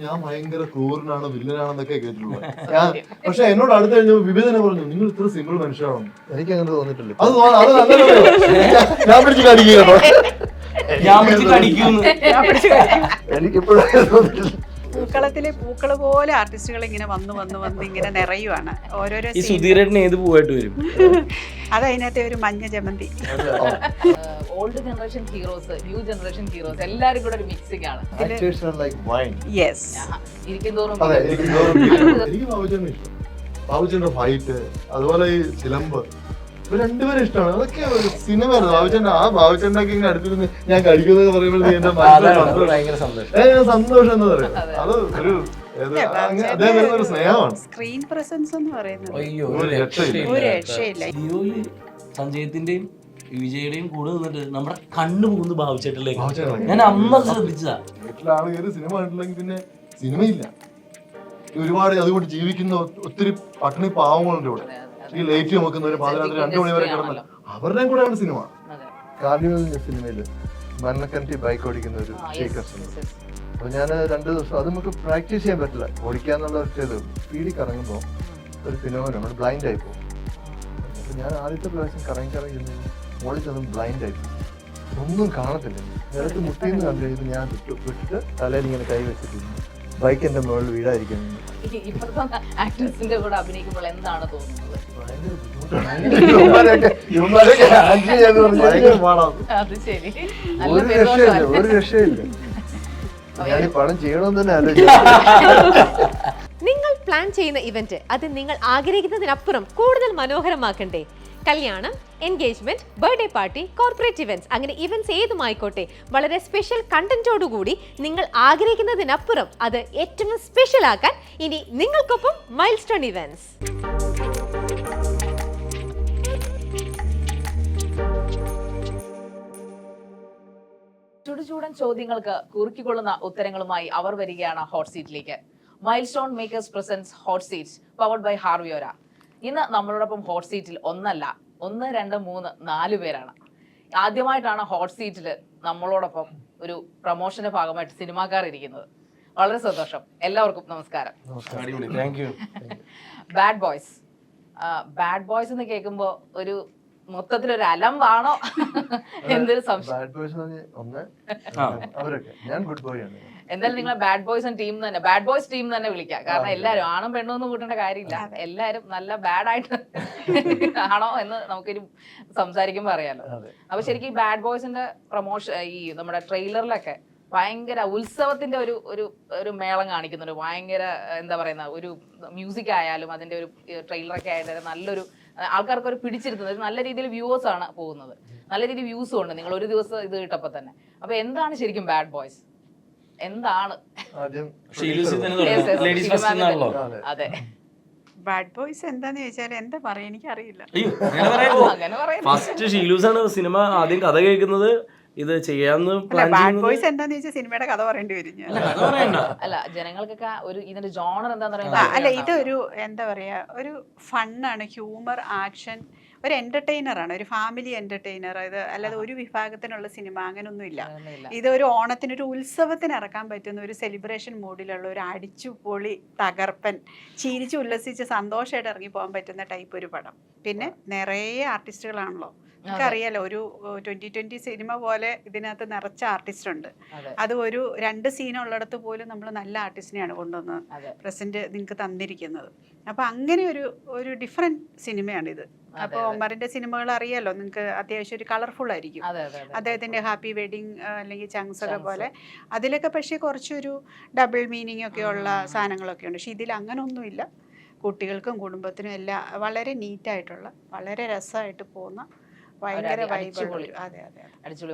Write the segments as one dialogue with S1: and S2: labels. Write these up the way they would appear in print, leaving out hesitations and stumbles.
S1: ഞാൻ ഭയങ്കര ക്രൂരനാണ് വില്ലനാണെന്നൊക്കെ കേട്ടിട്ടുള്ളത്. ഞാൻ പക്ഷെ എന്നോട് അടുത്ത് കഴിഞ്ഞപ്പോൾ വിവേചന പറഞ്ഞു നിങ്ങൾ ഇത്ര സിമ്പിൾ മനുഷ്യരാണ്. എനിക്ക് അങ്ങനെ തോന്നിട്ടില്ല. ഞാൻ പിടിച്ച് കടിക്കുക എനിക്കിപ്പോഴും തോന്നിട്ടില്ല.
S2: പൂക്കളത്തിലെ പൂക്കള് പോലെ ആർട്ടിസ്റ്റുകൾ ഇങ്ങനെ വന്ന് ഇങ്ങനെ നിറയുവാണ് ഓരോരോ.
S3: ഏത് പൂവായിട്ട് വരും?
S2: അതതിനകത്തെ ഒരു മഞ്ഞ ജമന്തി.
S4: Old generation heroes, new generation heroes എല്ലാരും കൂടെ ഒരു മിക്സിംഗ് ആണ്.
S2: യെസ്.
S4: ഇരിക്കുന്തോറും
S1: എനിക്ക് ബാബുചേട്ടനെ ഇഷ്ടം. ബാബുചേട്ടന്റെ ഫൈറ്റ്, അതുപോലെ ഈ ചിലമ്പ്, ഇവർ രണ്ടുപേരും ഇഷ്ടമാണ്. അതൊക്കെ ഒരു സിനിമയാണ്. ബാബുചേട്ടനൊക്കെ ഇങ്ങനെ അടുത്തിരുന്ന് ഞാൻ കഴിക്കുന്നത് പറയുമ്പോൾ എന്റെ സന്തോഷം എന്ന് പറയും. അത് ഒരു അദ്ദേഹം ഒരു സ്നേഹമാണ്.
S2: സ്ക്രീൻ പ്രസൻസ് എന്ന് പറയുന്നത്
S1: ഒരു
S2: രക്ഷയില്ല.
S3: സഞ്ജയത്തിന്റെയും വിജയുടെയും കൂടെ നിന്നിട്ട് നമ്മുടെ കണ്ണു പോകുന്നു ഭാവിച്ചിട്ടിലേക്ക്. ഞാൻ അമ്മ ശ്രദ്ധിച്ചതാ.
S1: വീട്ടിലാണ് കയറി സിനിമ കണ്ടില്ലെങ്കിൽ പിന്നെ സിനിമയില്ല. ഒരുപാട് അതുകൊണ്ട് ജീവിക്കുന്ന ഒത്തിരി പട്ടിണി പാവങ്ങളുണ്ട് ഇവിടെ. ഈ ലേറ്റ് നോക്കുന്നവര് പാതിരാത്രി 2 മണി വരെ കിടന്നല്ല അവരുടെയും കൂടെയാണ് സിനിമ. കാർണിവലിന്റെ സിനിമയില് മരണക്കണ്ടി ബൈക്ക് ഓടിക്കുന്ന ഒരു അപ്പൊ ഞാൻ 2 ദിവസം അത് നമുക്ക് പ്രാക്ടീസ് ചെയ്യാൻ പറ്റില്ല. ഓടിക്കാന്നുള്ള ഒരു സ്പീഡിൽ കറങ്ങുമ്പോൾ ഒരു ഫിനോമിന നമ്മൾ ബ്ലൈൻഡ് ആയി പോകും. അപ്പൊ ഞാൻ ആദ്യത്തെ പ്രാവശ്യം കറങ്ങി മോളിൽ ചെന്ന് ബ്ലൈൻഡ് ആയി പോകും. ഒന്നും കാണത്തില്ല. നിലത്ത് മുട്ടിന്ന് കണ്ടു കഴിഞ്ഞാൽ ഞാൻ വിട്ടിട്ട് തലയിൽ ഇങ്ങനെ കൈ വെച്ചിട്ടിരുന്നു. ബൈക്ക് എന്റെ മുകളിൽ വീഴാതിരിക്കുന്നു.
S4: ഇപ്പോഴത്തെ ആക്ടേഴ്സിന്റെ കൂടെ അഭിനയിക്കുമ്പോൾ എന്താണ് തോന്നുന്നത്? അത് ശരി,
S1: ഒരു രക്ഷയില്ല. ഞാൻ ഈ പടം ചെയ്യണമെന്ന് തന്നെ ആലോചിച്ചു.
S5: നിങ്ങൾ പ്ലാൻ ചെയ്യുന്ന ഇവന്റ് അത് നിങ്ങൾ ആഗ്രഹിക്കുന്നതിനപ്പുറം കൂടുതൽ മനോഹരമാക്കണ്ടേ? കല്യാണം, engagement, birthday party, corporate events, അങ്ങനെ ഇവന്റ്സ് ഏതുമായിക്കോട്ടെ വളരെ സ്പെഷ്യൽ കണ്ടന്റോടുകൂടി നിങ്ങൾ ആഗ്രഹിക്കുന്നതിനപ്പുറം അത് ഏറ്റവും സ്പെഷ്യൽ ആക്കാൻ ഇനി നിങ്ങൾക്കൊപ്പം മൈൽസ്റ്റോൺ ഇവന്റ്സ്.
S4: ചുടുചൂടൻ ചോദ്യങ്ങൾക്ക് കുറുക്കിക്കൊള്ളുന്ന ഉത്തരങ്ങളുമായി അവർ വരികയാണ് ഹോട്ട് സീറ്റിലേക്ക്. Milestone makers presents hot seat powered by ഹാർവിയോര. ഇന്ന് നമ്മളോടൊപ്പം ഹോട്ട് സീറ്റിൽ 1, 2, 3, 4 പേരാണ്. ആദ്യമായിട്ടാണ് ഹോട്ട് സീറ്റിൽ നമ്മളോടൊപ്പം ഒരു പ്രൊമോഷന്റെ ഭാഗമായിട്ട് സിനിമാക്കാർ ഇരിക്കുന്നത്. വളരെ സന്തോഷം. എല്ലാവർക്കും നമസ്കാരം. Bad boys. ബാഡ് ബോയ്സ് എന്ന് കേൾക്കുമ്പോ ഒരു മൊത്തത്തിലൊരു അലമ്പാണോ എന്തൊരു സംശയം. എന്തായാലും നിങ്ങളെ ബാഡ് ബോയ്സ് ടീം തന്നെ, ബാഡ് ബോയ്സ് ടീം തന്നെ വിളിക്കാം. കാരണം എല്ലാരും ആണും പെണ്ണും ഒന്നും കൂട്ടേണ്ട കാര്യമില്ല. എല്ലാരും നല്ല ബാഡ് ആയിട്ട് ആണോ എന്ന് നമുക്കൊരു സംസാരിക്കുമ്പോ അറിയാലോ. അപ്പൊ ശരിക്കും ഈ ബാഡ് ബോയ്സിന്റെ പ്രൊമോഷൻ ഈ നമ്മുടെ ട്രെയിലറിലൊക്കെ ഭയങ്കര ഉത്സവത്തിന്റെ ഒരു മേളം കാണിക്കുന്നുണ്ട്. ഭയങ്കര എന്താ പറയുന്ന ഒരു മ്യൂസിക് ആയാലും അതിന്റെ ഒരു ട്രെയിലറൊക്കെ ആയിട്ട് നല്ലൊരു ആൾക്കാർക്ക് ഒരു പിടിച്ചിരുത്തുന്നത് നല്ല രീതിയിൽ വ്യൂവേഴ്സ് ആണ് പോകുന്നത്. നല്ല രീതിയിൽ വ്യൂസും ഉണ്ട് നിങ്ങൾ ഒരു ദിവസം ഇത് കിട്ടപ്പോ തന്നെ. അപ്പൊ എന്താണ് ശരിക്കും ബാഡ് ബോയ്സ്? എന്താണ്? അതെ,
S2: ബാഡ് ബോയ്സ് എന്താന്ന് ചോദിച്ചാൽ എന്താ പറയാ എനിക്കറിയില്ല.
S3: ഫസ്റ്റ് ഷീലൂസാണ് സിനിമ ആദ്യം കഥ കേൾക്കുന്നത്. ഇത് ചെയ്യാന്ന്
S2: ബാഡ് ബോയ്സ് എന്താന്ന് ചോദിച്ചാൽ സിനിമയുടെ കഥ പറയേണ്ടി വരും.
S4: അല്ല, ജനങ്ങൾക്കൊക്കെ ഒരു ഇതിന്റെ ജോണർ എന്താന്ന്
S2: അല്ല, ഇതൊരു എന്താ പറയാ ഒരു ഫണ്ണാണ്, ഹ്യൂമർ, ആക്ഷൻ, ഒരു എന്റർടൈനർ ആണ്, ഒരു ഫാമിലി എന്റർടൈനർ. ഇത് അല്ലാതെ ഒരു വിഭാഗത്തിനുള്ള സിനിമ അങ്ങനൊന്നുമില്ല. ഇത് ഒരു ഓണത്തിനൊരു ഉത്സവത്തിന് ഇറക്കാൻ പറ്റുന്ന ഒരു സെലിബ്രേഷൻ മൂഡിലുള്ള ഒരു അടിച്ചുപൊളി തകർപ്പൻ ചിരിച്ച് ഉല്ലസിച്ച് സന്തോഷമായിട്ട് ഇറങ്ങി പോകാൻ പറ്റുന്ന ടൈപ്പ് ഒരു പടം. പിന്നെ നിറയെ ആർട്ടിസ്റ്റുകളാണല്ലോ, നമുക്കറിയാലോ. ഒരു 2020 സിനിമ പോലെ ഇതിനകത്ത് നിറച്ച ആർട്ടിസ്റ്റ് ഉണ്ട്. അത് ഒരു 2 സീനുള്ളിടത്ത് പോലും നമ്മൾ നല്ല ആർട്ടിസ്റ്റിനെയാണ് കൊണ്ടുവന്ന് പ്രസന്റ് നിങ്ങൾക്ക് തന്നിരിക്കുന്നത്. അപ്പൊ അങ്ങനെ ഒരു ഡിഫറെന്റ് സിനിമയാണിത്. അപ്പോൾ ഒമറിന്റെ സിനിമകൾ അറിയാലോ നിങ്ങൾക്ക്, അത്യാവശ്യം ഒരു കളർഫുൾ ആയിരിക്കും. അദ്ദേഹത്തിന്റെ ഹാപ്പി വെഡിങ് അല്ലെങ്കിൽ ചങ്സ് ഒക്കെ പോലെ അതിലൊക്കെ പക്ഷേ കുറച്ചൊരു ഡബിൾ മീനിങ് ഒക്കെ ഉള്ള സാധനങ്ങളൊക്കെ ഉണ്ട്. പക്ഷെ ഇതിൽ അങ്ങനെ ഒന്നുമില്ല. കുട്ടികൾക്കും കുടുംബത്തിനും എല്ലാം വളരെ നീറ്റായിട്ടുള്ള വളരെ രസമായിട്ട് പോകുന്ന ഭയങ്കര
S4: അടിച്ചുപൊളി.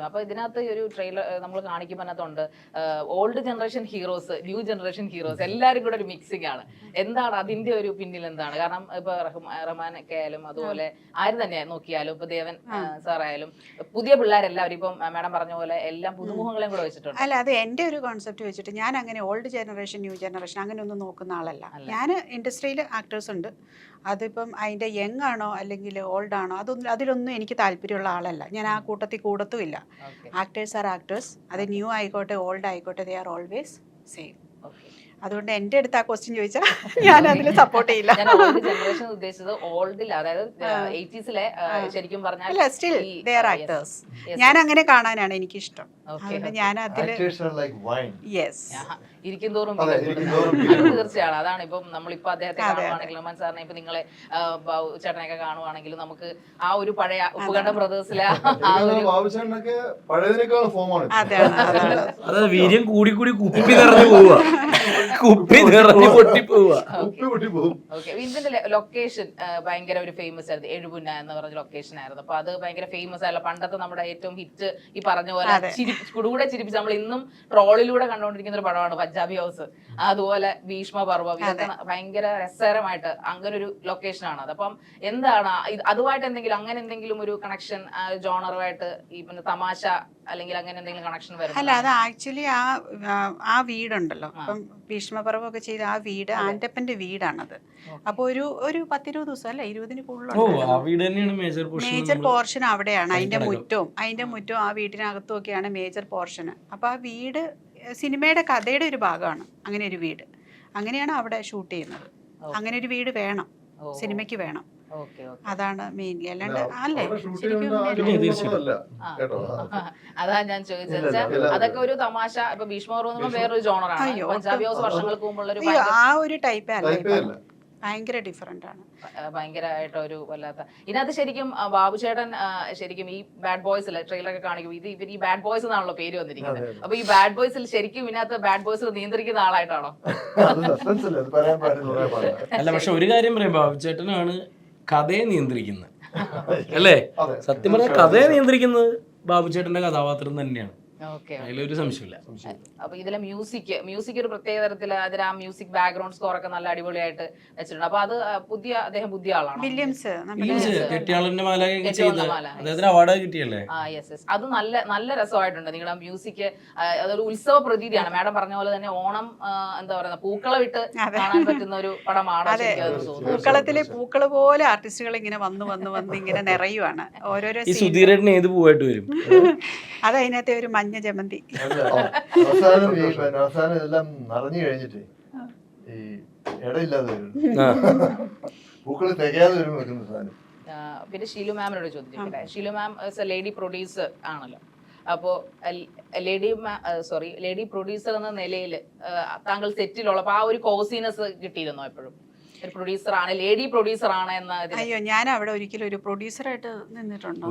S4: അപ്പൊ ഇതിനകത്ത് ഒരു ട്രെയിലർ നമ്മൾ കാണിക്കുമ്പോണ്ട് old generation heroes, new generation heroes എല്ലാരും കൂടെ ഒരു മിക്സിംഗ് ആണ്. എന്താണ് അതിന്റെ ഒരു പിന്നിൽ എന്താണ്? കാരണം ഇപ്പൊ റഹ്മാനൊക്കെ ആയാലും അതുപോലെ ആരും തന്നെ നോക്കിയാലും ഇപ്പൊ ദേവൻ സാറായാലും പുതിയ പിള്ളേരെല്ലാവരും ഇപ്പം മാഡം പറഞ്ഞ പോലെ എല്ലാം പുതുമുഖങ്ങളെയും കൂടെ വെച്ചിട്ടുണ്ട്.
S2: അല്ല, അത് എന്റെ ഒരു കോൺസെപ്റ്റ് വെച്ചിട്ട് ഞാൻ അങ്ങനെ ഓൾഡ് ജനറേഷൻ ന്യൂ ജനറേഷൻ അങ്ങനെ ഒന്നും നോക്കുന്ന ആളല്ല. ഞാൻ ഇൻഡസ്ട്രിയിൽ ആക്ടേഴ്സ് ഉണ്ട്, അതിപ്പം അതിന്റെ യങ് ആണോ അല്ലെങ്കിൽ ഓൾഡ് ആണോ അതിലൊന്നും എനിക്ക് താല്പര്യമുള്ള ആളല്ല. ഞാൻ ആ കൂട്ടത്തിൽ കൂടത്തുമില്ല. Actors are actors. അത് ന്യൂ ആയിക്കോട്ടെ ഓൾഡ് ആയിക്കോട്ടെ, ദേ ആർ ഓൾവേസ് സെയിം. അതുകൊണ്ട് എൻ്റെ അടുത്ത് ആ ക്വസ്റ്റ്യൻ ചോദിച്ചാൽ ഞാൻ അതിൽ സപ്പോർട്ട് ചെയ്യില്ല.
S4: ഞാൻ ഓൾഡ് ജനറേഷൻ ഉദ്ദേശിച്ചത് ഓൾഡിൽ, അതായത് 80s-ലെ ശരിക്കും പറഞ്ഞാൽ
S2: അല്ല, സ്റ്റിൽ ദേ ആർ ആക്ടേഴ്സ്. ഞാൻ അങ്ങനെ കാണാനാണ് എനിക്കിഷ്ടം. അതുകൊണ്ട് ഞാൻ അതിൽ യെസ്
S4: ഇരിക്കും തോറും തീർച്ചയാണ്. അതാണ് ഇപ്പം നമ്മളിപ്പോ അദ്ദേഹത്തെ കാണുവാണെങ്കിലും റഹ്മാൻ സാറിനെ ഇപ്പൊ നിങ്ങളെ ചേട്ടനെയൊക്കെ കാണുവാണെങ്കിലും നമുക്ക് ആ ഒരു പഴയ ഉപ്പുകണ്ട ബ്രദേഴ്സിലെ
S3: അതായത് വീര്യം കൂടി കൂടി കുപ്പി നിറഞ്ഞു പോവുക, കുപ്പി നിറഞ്ഞു പൊട്ടി പോവുക.
S4: ഓക്കെ, ഇതിന്റെ ലൊക്കേഷൻ ഭയങ്കര ഒരു ഫേമസ് ആയിരുന്നു. എഴുപുന്ന എന്ന് പറഞ്ഞ ലൊക്കേഷൻ ആയിരുന്നു. അപ്പൊ അത് ഭയങ്കര ഫേമസ് ആയല്ലോ. പണ്ടത്തെ നമ്മുടെ ഏറ്റവും ഹിറ്റ് ഈ പറഞ്ഞ പോലെ കുടുകൂടെ ചിരിപ്പിച്ച് നമ്മൾ ഇന്നും ട്രോളിലൂടെ കണ്ടുകൊണ്ടിരിക്കുന്ന ഒരു പടമാണ് പഞ്ചാബി ഹൗസ്. അതുപോലെ ഭീഷ്മ പർവ്വം, ഇതൊക്കെ ഭയങ്കര രസകരമായിട്ട് അങ്ങനെ ഒരു ലൊക്കേഷൻ ആണ് അത്. അപ്പം എന്താണ് അതുമായിട്ട് എന്തെങ്കിലും അങ്ങനെ എന്തെങ്കിലും ഒരു കണക്ഷൻ ജോണറുമായിട്ട് ഈ പിന്നെ തമാശ അല്ലെങ്കിൽ അങ്ങനെ എന്തെങ്കിലും കണക്ഷൻ വരും?
S2: അല്ല, അത് ആക്ച്വലി ആ വീടുണ്ടല്ലോ, ഇപ്പം ഭീഷ്മപർവ്വമൊക്കെ ചെയ്ത ആ വീട് ആന്റപ്പന്റെ വീടാണത്. അപ്പൊ ഒരു 10-20 ദിവസം അല്ല 20-ന് കൂടുതൽ മേജർ പോർഷൻ അവിടെയാണ്. അതിന്റെ മുറ്റവും ആ വീടിനകത്തും ഒക്കെയാണ് മേജർ പോർഷൻ. അപ്പൊ ആ വീട് സിനിമയുടെ കഥയുടെ ഒരു ഭാഗമാണ്. അങ്ങനെ ഒരു വീട്, അങ്ങനെയാണ് അവിടെ ഷൂട്ട് ചെയ്യുന്നത്. അങ്ങനെ ഒരു വീട് വേണം, സിനിമയ്ക്ക് വേണം. അതാണ് മെയിൻലി. അല്ലാണ്ട് അല്ലേ
S4: അതാ ഞാൻ ചോദിച്ചത്. അതൊക്കെ ഒരു തമാശ. ഇപ്പൊ ഭീഷ്മപർവ്വം വേറൊരു ജോണറാണ്. പഞ്ചാബി ഹൗസ് വർഷങ്ങൾക്ക് മുമ്പുള്ള
S2: ആ ഒരു ടൈപ്പേ അല്ല, ഭയങ്കര ഡിഫറെന്റ് ആണ്.
S4: ഭയങ്കരമായിട്ട് ഒരു വല്ലാത്ത. ഇതിനകത്ത് ശരിക്കും ബാബു ചേട്ടൻ ശരിക്കും ഈ ബാഡ് ബോയ്സിൽ ട്രെയിലറൊക്കെ കാണിക്കും, ഇവർ ഈ ബാഡ് ബോയ്സ് എന്നാണല്ലോ പേര് വന്നിരിക്കുന്നത്. അപ്പൊ ഈ ബാഡ് ബോയ്സിൽ ശരിക്കും ഇതിനകത്ത് ബാഡ് ബോയ്സ് നിയന്ത്രിക്കുന്ന ആളായിട്ടാണോ?
S3: അല്ല, പക്ഷെ ഒരു കാര്യം പറയാം, ബാബു ചേട്ടനാണ് കഥയെ നിയന്ത്രിക്കുന്നത് അല്ലേ? സത്യം പറഞ്ഞാൽ കഥയെ നിയന്ത്രിക്കുന്നത് ബാബു ചേട്ടന്റെ കഥാപാത്രം തന്നെയാണ്. അതിലൊരു സംശയമില്ല.
S4: അപ്പൊ ഇതിലെ മ്യൂസിക് ഒരു പ്രത്യേക തരത്തിൽ അതിൽ ആ മ്യൂസിക് ബാക്ക്ഗ്രൗണ്ട് സ്കോർ ഒക്കെ നല്ല അടിപൊളിയായിട്ട് വെച്ചിട്ടുണ്ട്. അപ്പൊ അത് അദ്ദേഹം പുതിയ ആളാണ്.
S2: വില്യംസ്
S3: അവാർഡ് കിട്ടിയല്ലേ?
S4: അത് നല്ല രസമായിട്ടുണ്ട്. നിങ്ങളുടെ മ്യൂസിക് അതൊരു ഉത്സവ പ്രതീതിയാണ്. മാഡം പറഞ്ഞ പോലെ തന്നെ ഓണം എന്താ പറയുക, പൂക്കള വിട്ട് കാണാൻ പറ്റുന്ന ഒരു പടമാണ്.
S2: പൂക്കളത്തിലെ പൂക്കള് പോലെ ആർട്ടിസ്റ്റുകൾ ഇങ്ങനെ വന്ന് ഇങ്ങനെ നിറയുവാണ്. ഓരോരോ
S3: സുധീരൻ ഏത് പൂവായിട്ട് വരും?
S2: അത് അതിനകത്തെ ഒരു മഞ്ഞ ജമന്തി.
S1: അവസാനം ഇതെല്ലാം നിറഞ്ഞു കഴിഞ്ഞിട്ട് ഈ ഇടയില്ലാതെ പൂക്കള് തികയാതെ വരും വെക്കുന്ന സാധനം.
S4: പിന്നെ ഷീലു മാമിനോട് ചോദിച്ചിട്ടില്ലേ? ഷീലു മാം ലേഡി പ്രൊഡ്യൂസർ ആണല്ലോ. അപ്പോ ലേഡി പ്രൊഡ്യൂസർ എന്ന നിലയിൽ താങ്കൾ സെറ്റിലുള്ളപ്പോ ആ ഒരു കോസിനെസ് കിട്ടിയിരുന്നോ എപ്പോഴും? പ്രൊഡ്യൂസർ ആണ്, ലേഡി പ്രൊഡ്യൂസർ ആണ് എന്ന?
S2: അയ്യോ, ഞാൻ അവിടെ ഒരിക്കലും ഒരു പ്രൊഡ്യൂസറായിട്ട് നിന്നിട്ടുണ്ടോ?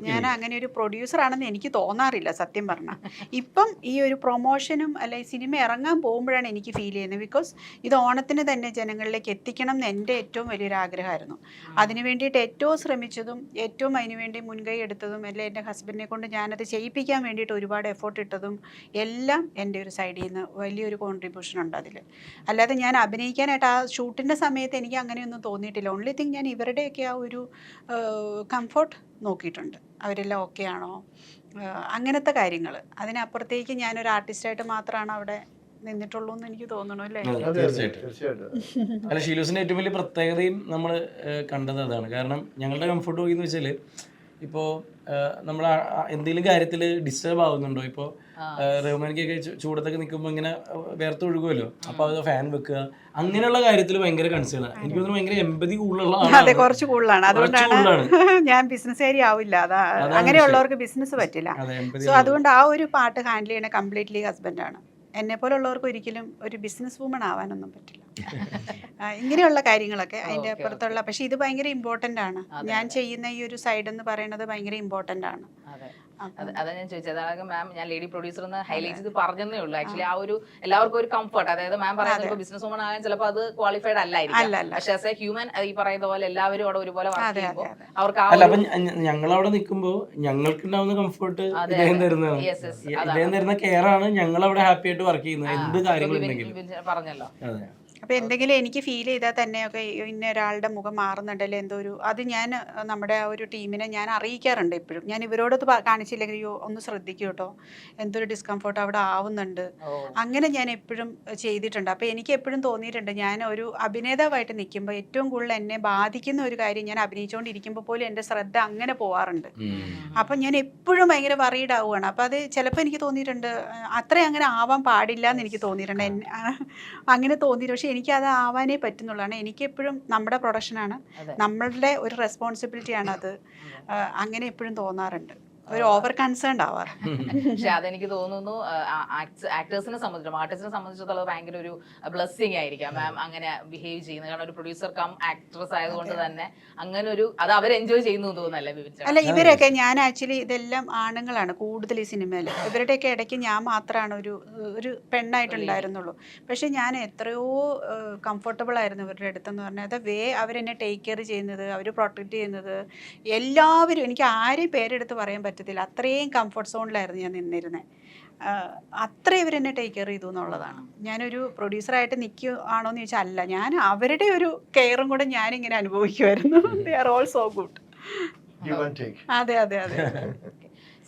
S2: ഞാൻ അങ്ങനെ ഒരു പ്രൊഡ്യൂസർ ആണെന്ന് എനിക്ക് തോന്നാറില്ല സത്യം പറഞ്ഞാൽ. ഇപ്പം ഈ ഒരു പ്രൊമോഷനും അല്ലെ സിനിമ ഇറങ്ങാൻ പോകുമ്പോഴാണ് എനിക്ക് ഫീൽ ചെയ്യുന്നത്. ബിക്കോസ് ഇത് ഓണത്തിന് തന്നെ ജനങ്ങളിലേക്ക് എത്തിക്കണം എന്ന് എൻ്റെ ഏറ്റവും വലിയൊരു ആഗ്രഹമായിരുന്നു. അതിനു വേണ്ടിയിട്ട് ഏറ്റവും ശ്രമിച്ചതും ഏറ്റവും അതിനുവേണ്ടി മുൻകൈ എടുത്തതും അല്ലെ എൻ്റെ ഹസ്ബൻഡിനെ കൊണ്ട് ഞാനത് ചെയ്യിപ്പിക്കാൻ വേണ്ടിയിട്ട് ഒരുപാട് എഫേർട്ട് ഇട്ടതും എല്ലാം എൻ്റെ ഒരു സൈഡിൽ നിന്ന് വലിയൊരു കോൺട്രിബ്യൂഷൻ ഉണ്ട് അതിൽ. അല്ലാതെ ഞാൻ അഭിനയിക്കാനായിട്ട് ആ ഷൂട്ടിൻ്റെ സമയത്ത് എനിക്ക് അങ്ങനെയൊന്നും തോന്നിയിട്ടില്ല. ഓൺലി തിങ് ഞാൻ ഇവരുടെയൊക്കെ ആ ഒരു കംഫർട്ട് നോക്കിയിട്ടുണ്ട്. അവരെല്ലാം ഓക്കെ ആണോ, അങ്ങനത്തെ കാര്യങ്ങൾ. അതിനപ്പുറത്തേക്ക് ഞാനൊരു ആർട്ടിസ്റ്റായിട്ട് മാത്രമാണ് അവിടെ നിന്നിട്ടുള്ളൂ എന്ന് എനിക്ക് തോന്നണു. അല്ലേ?
S3: തീർച്ചയായിട്ടും. അല്ല, ഷീലൂസിന്റെ ഏറ്റവും വലിയ പ്രത്യേകതയും നമ്മൾ കണ്ടത് അതാണ്. കാരണം ഞങ്ങളുടെ കംഫർട്ട് നോക്കിയെന്ന് വെച്ചാൽ ഇപ്പോൾ നമ്മൾ എന്തെങ്കിലും കാര്യത്തിൽ ഡിസ്റ്റർബ് ആവുന്നുണ്ടോ? ഇപ്പോൾ റഹ്മാനിക്കൊക്കെ ചൂടത്തൊക്കെ നിൽക്കുമ്പോൾ ഇങ്ങനെ വേർത്തൊഴുകുമല്ലോ, അപ്പോൾ അത് ഫാൻ വെക്കുക, അങ്ങനെയുള്ള കാര്യത്തിൽ ഭയങ്കര കൺസേൺ ആണ്. എനിക്ക് തോന്നുന്നു ഭയങ്കര എമ്പതി കൂടുതലുള്ള
S2: അതെ, കുറച്ച് കൂടുതലാണ്. അതുകൊണ്ടാണ് ഞാൻ ബിസിനസ്സുകാരി ആവില്ല. അങ്ങനെയുള്ളവർക്ക് ബിസിനസ് പറ്റില്ല. സോ അതുകൊണ്ട് ആ ഒരു പാർട്ട് ഹാൻഡിൽ ചെയ്യണ കംപ്ലീറ്റ്ലി ഹസ്ബൻഡാണ്. എന്നെ പോലുള്ളവർക്ക് ഒരിക്കലും ഒരു ബിസിനസ് വുമൺ ആവാനൊന്നും പറ്റില്ല. ഇങ്ങനെയുള്ള കാര്യങ്ങളൊക്കെ അതിൻ്റെ അപ്പുറത്തുള്ള. പക്ഷെ ഇത് ഭയങ്കര ഇമ്പോർട്ടൻ്റ് ആണ്. ഞാൻ ചെയ്യുന്ന ഈ ഒരു സൈഡ് എന്ന് പറയുന്നത് ഭയങ്കര ഇമ്പോർട്ടൻ്റ് ആണ്.
S4: അതാ ഞാൻ ചോദിച്ചത്. അതായത് മാം, ഞാൻ ലേഡി പ്രൊഡ്യൂസർ എന്ന് ഹൈലൈറ്റ് ചെയ്ത് പറഞ്ഞതേ ഉള്ളൂ. ആക്ച്വലി ആ ഒരു എല്ലാവർക്കും ഒരു കംഫർട്ട്, അതായത് മാം പറയുന്നത് ബിസിനസ് വുമൺ ആകാൻ ചിലപ്പോൾ അത് ക്വാളിഫൈഡ് അല്ലായിരിക്കും. പക്ഷെ ആസ് എ ഹ്യൂമൻ ഈ പറയുന്ന പോലെ എല്ലാവരും അവിടെ ഒരുപോലെ വർക്ക് ചെയ്യുമ്പോൾ അവർക്ക്
S3: അപ്പൊ ഞങ്ങളവിടെ നിൽക്കുമ്പോൾ ഞങ്ങൾക്കുണ്ടാവുന്ന കംഫർട്ട് ഇദ്ദേഹം തരുന്നതാണ്. ഇദ്ദേഹം തരുന്ന കെയർ ആണ് ഞങ്ങൾ അവിടെ ഹാപ്പി ആയിട്ട് വർക്ക് ചെയ്യുന്നത്. എന്ത് കാര്യങ്ങളുണ്ടെങ്കിലും
S4: പറഞ്ഞല്ലോ.
S2: അപ്പോൾ എന്തെങ്കിലും എനിക്ക് ഫീൽ ചെയ്താൽ തന്നെയൊക്കെ ഇന്ന ഒരാളുടെ മുഖം മാറുന്നുണ്ടല്ലോ എന്തോ ഒരു അത് ഞാൻ നമ്മുടെ ആ ഒരു ടീമിനെ ഞാൻ അറിയിക്കാറുണ്ട് എപ്പോഴും. ഞാൻ ഇവരോടത് കാണിച്ചില്ലെങ്കിൽ അയ്യോ ഒന്ന് ശ്രദ്ധിക്കും കേട്ടോ, എന്തൊരു ഡിസ്കംഫർട്ട് അവിടെ ആവുന്നുണ്ട്, അങ്ങനെ ഞാൻ എപ്പോഴും ചെയ്തിട്ടുണ്ട്. അപ്പോൾ എനിക്ക് എപ്പോഴും തോന്നിയിട്ടുണ്ട് ഞാൻ ഒരു അഭിനേതാവായിട്ട് നിൽക്കുമ്പോൾ ഏറ്റവും കൂടുതൽ എന്നെ ബാധിക്കുന്ന ഒരു കാര്യം ഞാൻ അഭിനയിച്ചുകൊണ്ടിരിക്കുമ്പോൾ പോലും എൻ്റെ ശ്രദ്ധ അങ്ങനെ പോവാറുണ്ട്. അപ്പം ഞാൻ എപ്പോഴും ഭയങ്കര വറീഡ് ആവുകയാണ്. അപ്പോൾ അത് ചിലപ്പോൾ എനിക്ക് തോന്നിയിട്ടുണ്ട് അത്രയും അങ്ങനെ ആവാൻ പാടില്ല എന്ന് എനിക്ക് തോന്നിയിട്ടുണ്ട്. അങ്ങനെ തോന്നിയിട്ട് പക്ഷേ എനിക്കത് ആവാനേ പറ്റുന്നുള്ളതാണ്. എനിക്കെപ്പോഴും നമ്മുടെ പ്രൊഡക്ഷനാണ്, നമ്മളുടെ ഒരു റെസ്പോൺസിബിലിറ്റിയാണ് അത്. അങ്ങനെ എപ്പോഴും തോന്നാറുണ്ട്, ഒരു ഓവർ കൺസേൺഡ് ആവാറ്.
S4: പക്ഷെ അതെനിക്ക് തോന്നുന്നു ആക്ടേഴ്സിനെ സംബന്ധിച്ചിടത്തോളം ആർട്ടിസ്റ്റിനെ സംബന്ധിച്ചിടത്തോളം ഭയങ്കര ഒരു ബ്ലെസ്സിങ് ആയിരിക്കാം മാം അങ്ങനെ ബിഹേവ് ചെയ്യുന്നത്. കാരണം ഒരു പ്രൊഡ്യൂസർ കം ആക്ട്രസ് ആയതുകൊണ്ട് തന്നെ അങ്ങനെ ഒരു അത് അവർ എൻജോയ് ചെയ്യുന്നു തോന്നുന്നല്ലേ ബിബിൻ?
S2: അല്ല ഇവരൊക്കെ ഞാൻ ആക്ച്വലി ഇതെല്ലാം ആണുങ്ങളാണ് കൂടുതൽ ഈ സിനിമയിൽ. ഇവരുടെയൊക്കെ ഇടയ്ക്ക് ഞാൻ മാത്രമാണ് ഒരു പെണ്ണായിട്ടുണ്ടായിരുന്നുള്ളൂ. പക്ഷെ ഞാൻ എത്രയോ കംഫർട്ടബിൾ ആയിരുന്നു ഇവരുടെ അടുത്തെന്ന് പറഞ്ഞാൽ. അത് അവരെന്നെ ടേക്ക് കെയർ ചെയ്യുന്നത്, അവർ പ്രൊട്ടക്റ്റ് ചെയ്യുന്നത്, എല്ലാവരും എനിക്ക് ആരെയും പേരെടുത്ത് പറയാൻ പറ്റില്ല, അത്രയും കംഫർട്ട് സോണിലായിരുന്നു ഞാൻ നിന്നിരുന്നത്. അത്ര ഇവരെന്നെ ടേക്ക് കെയർ ചെയ്തു എന്നുള്ളതാണ്. ഞാനൊരു പ്രൊഡ്യൂസറായിട്ട് നിൽക്കുകയാണോ എന്ന് ചോദിച്ചാൽ അല്ല, ഞാൻ അവരുടെ ഒരു കെയറും കൂടെ ഞാനിങ്ങനെ അനുഭവിക്കുമായിരുന്നു. They are all so good. അതെ അതെ അതെ.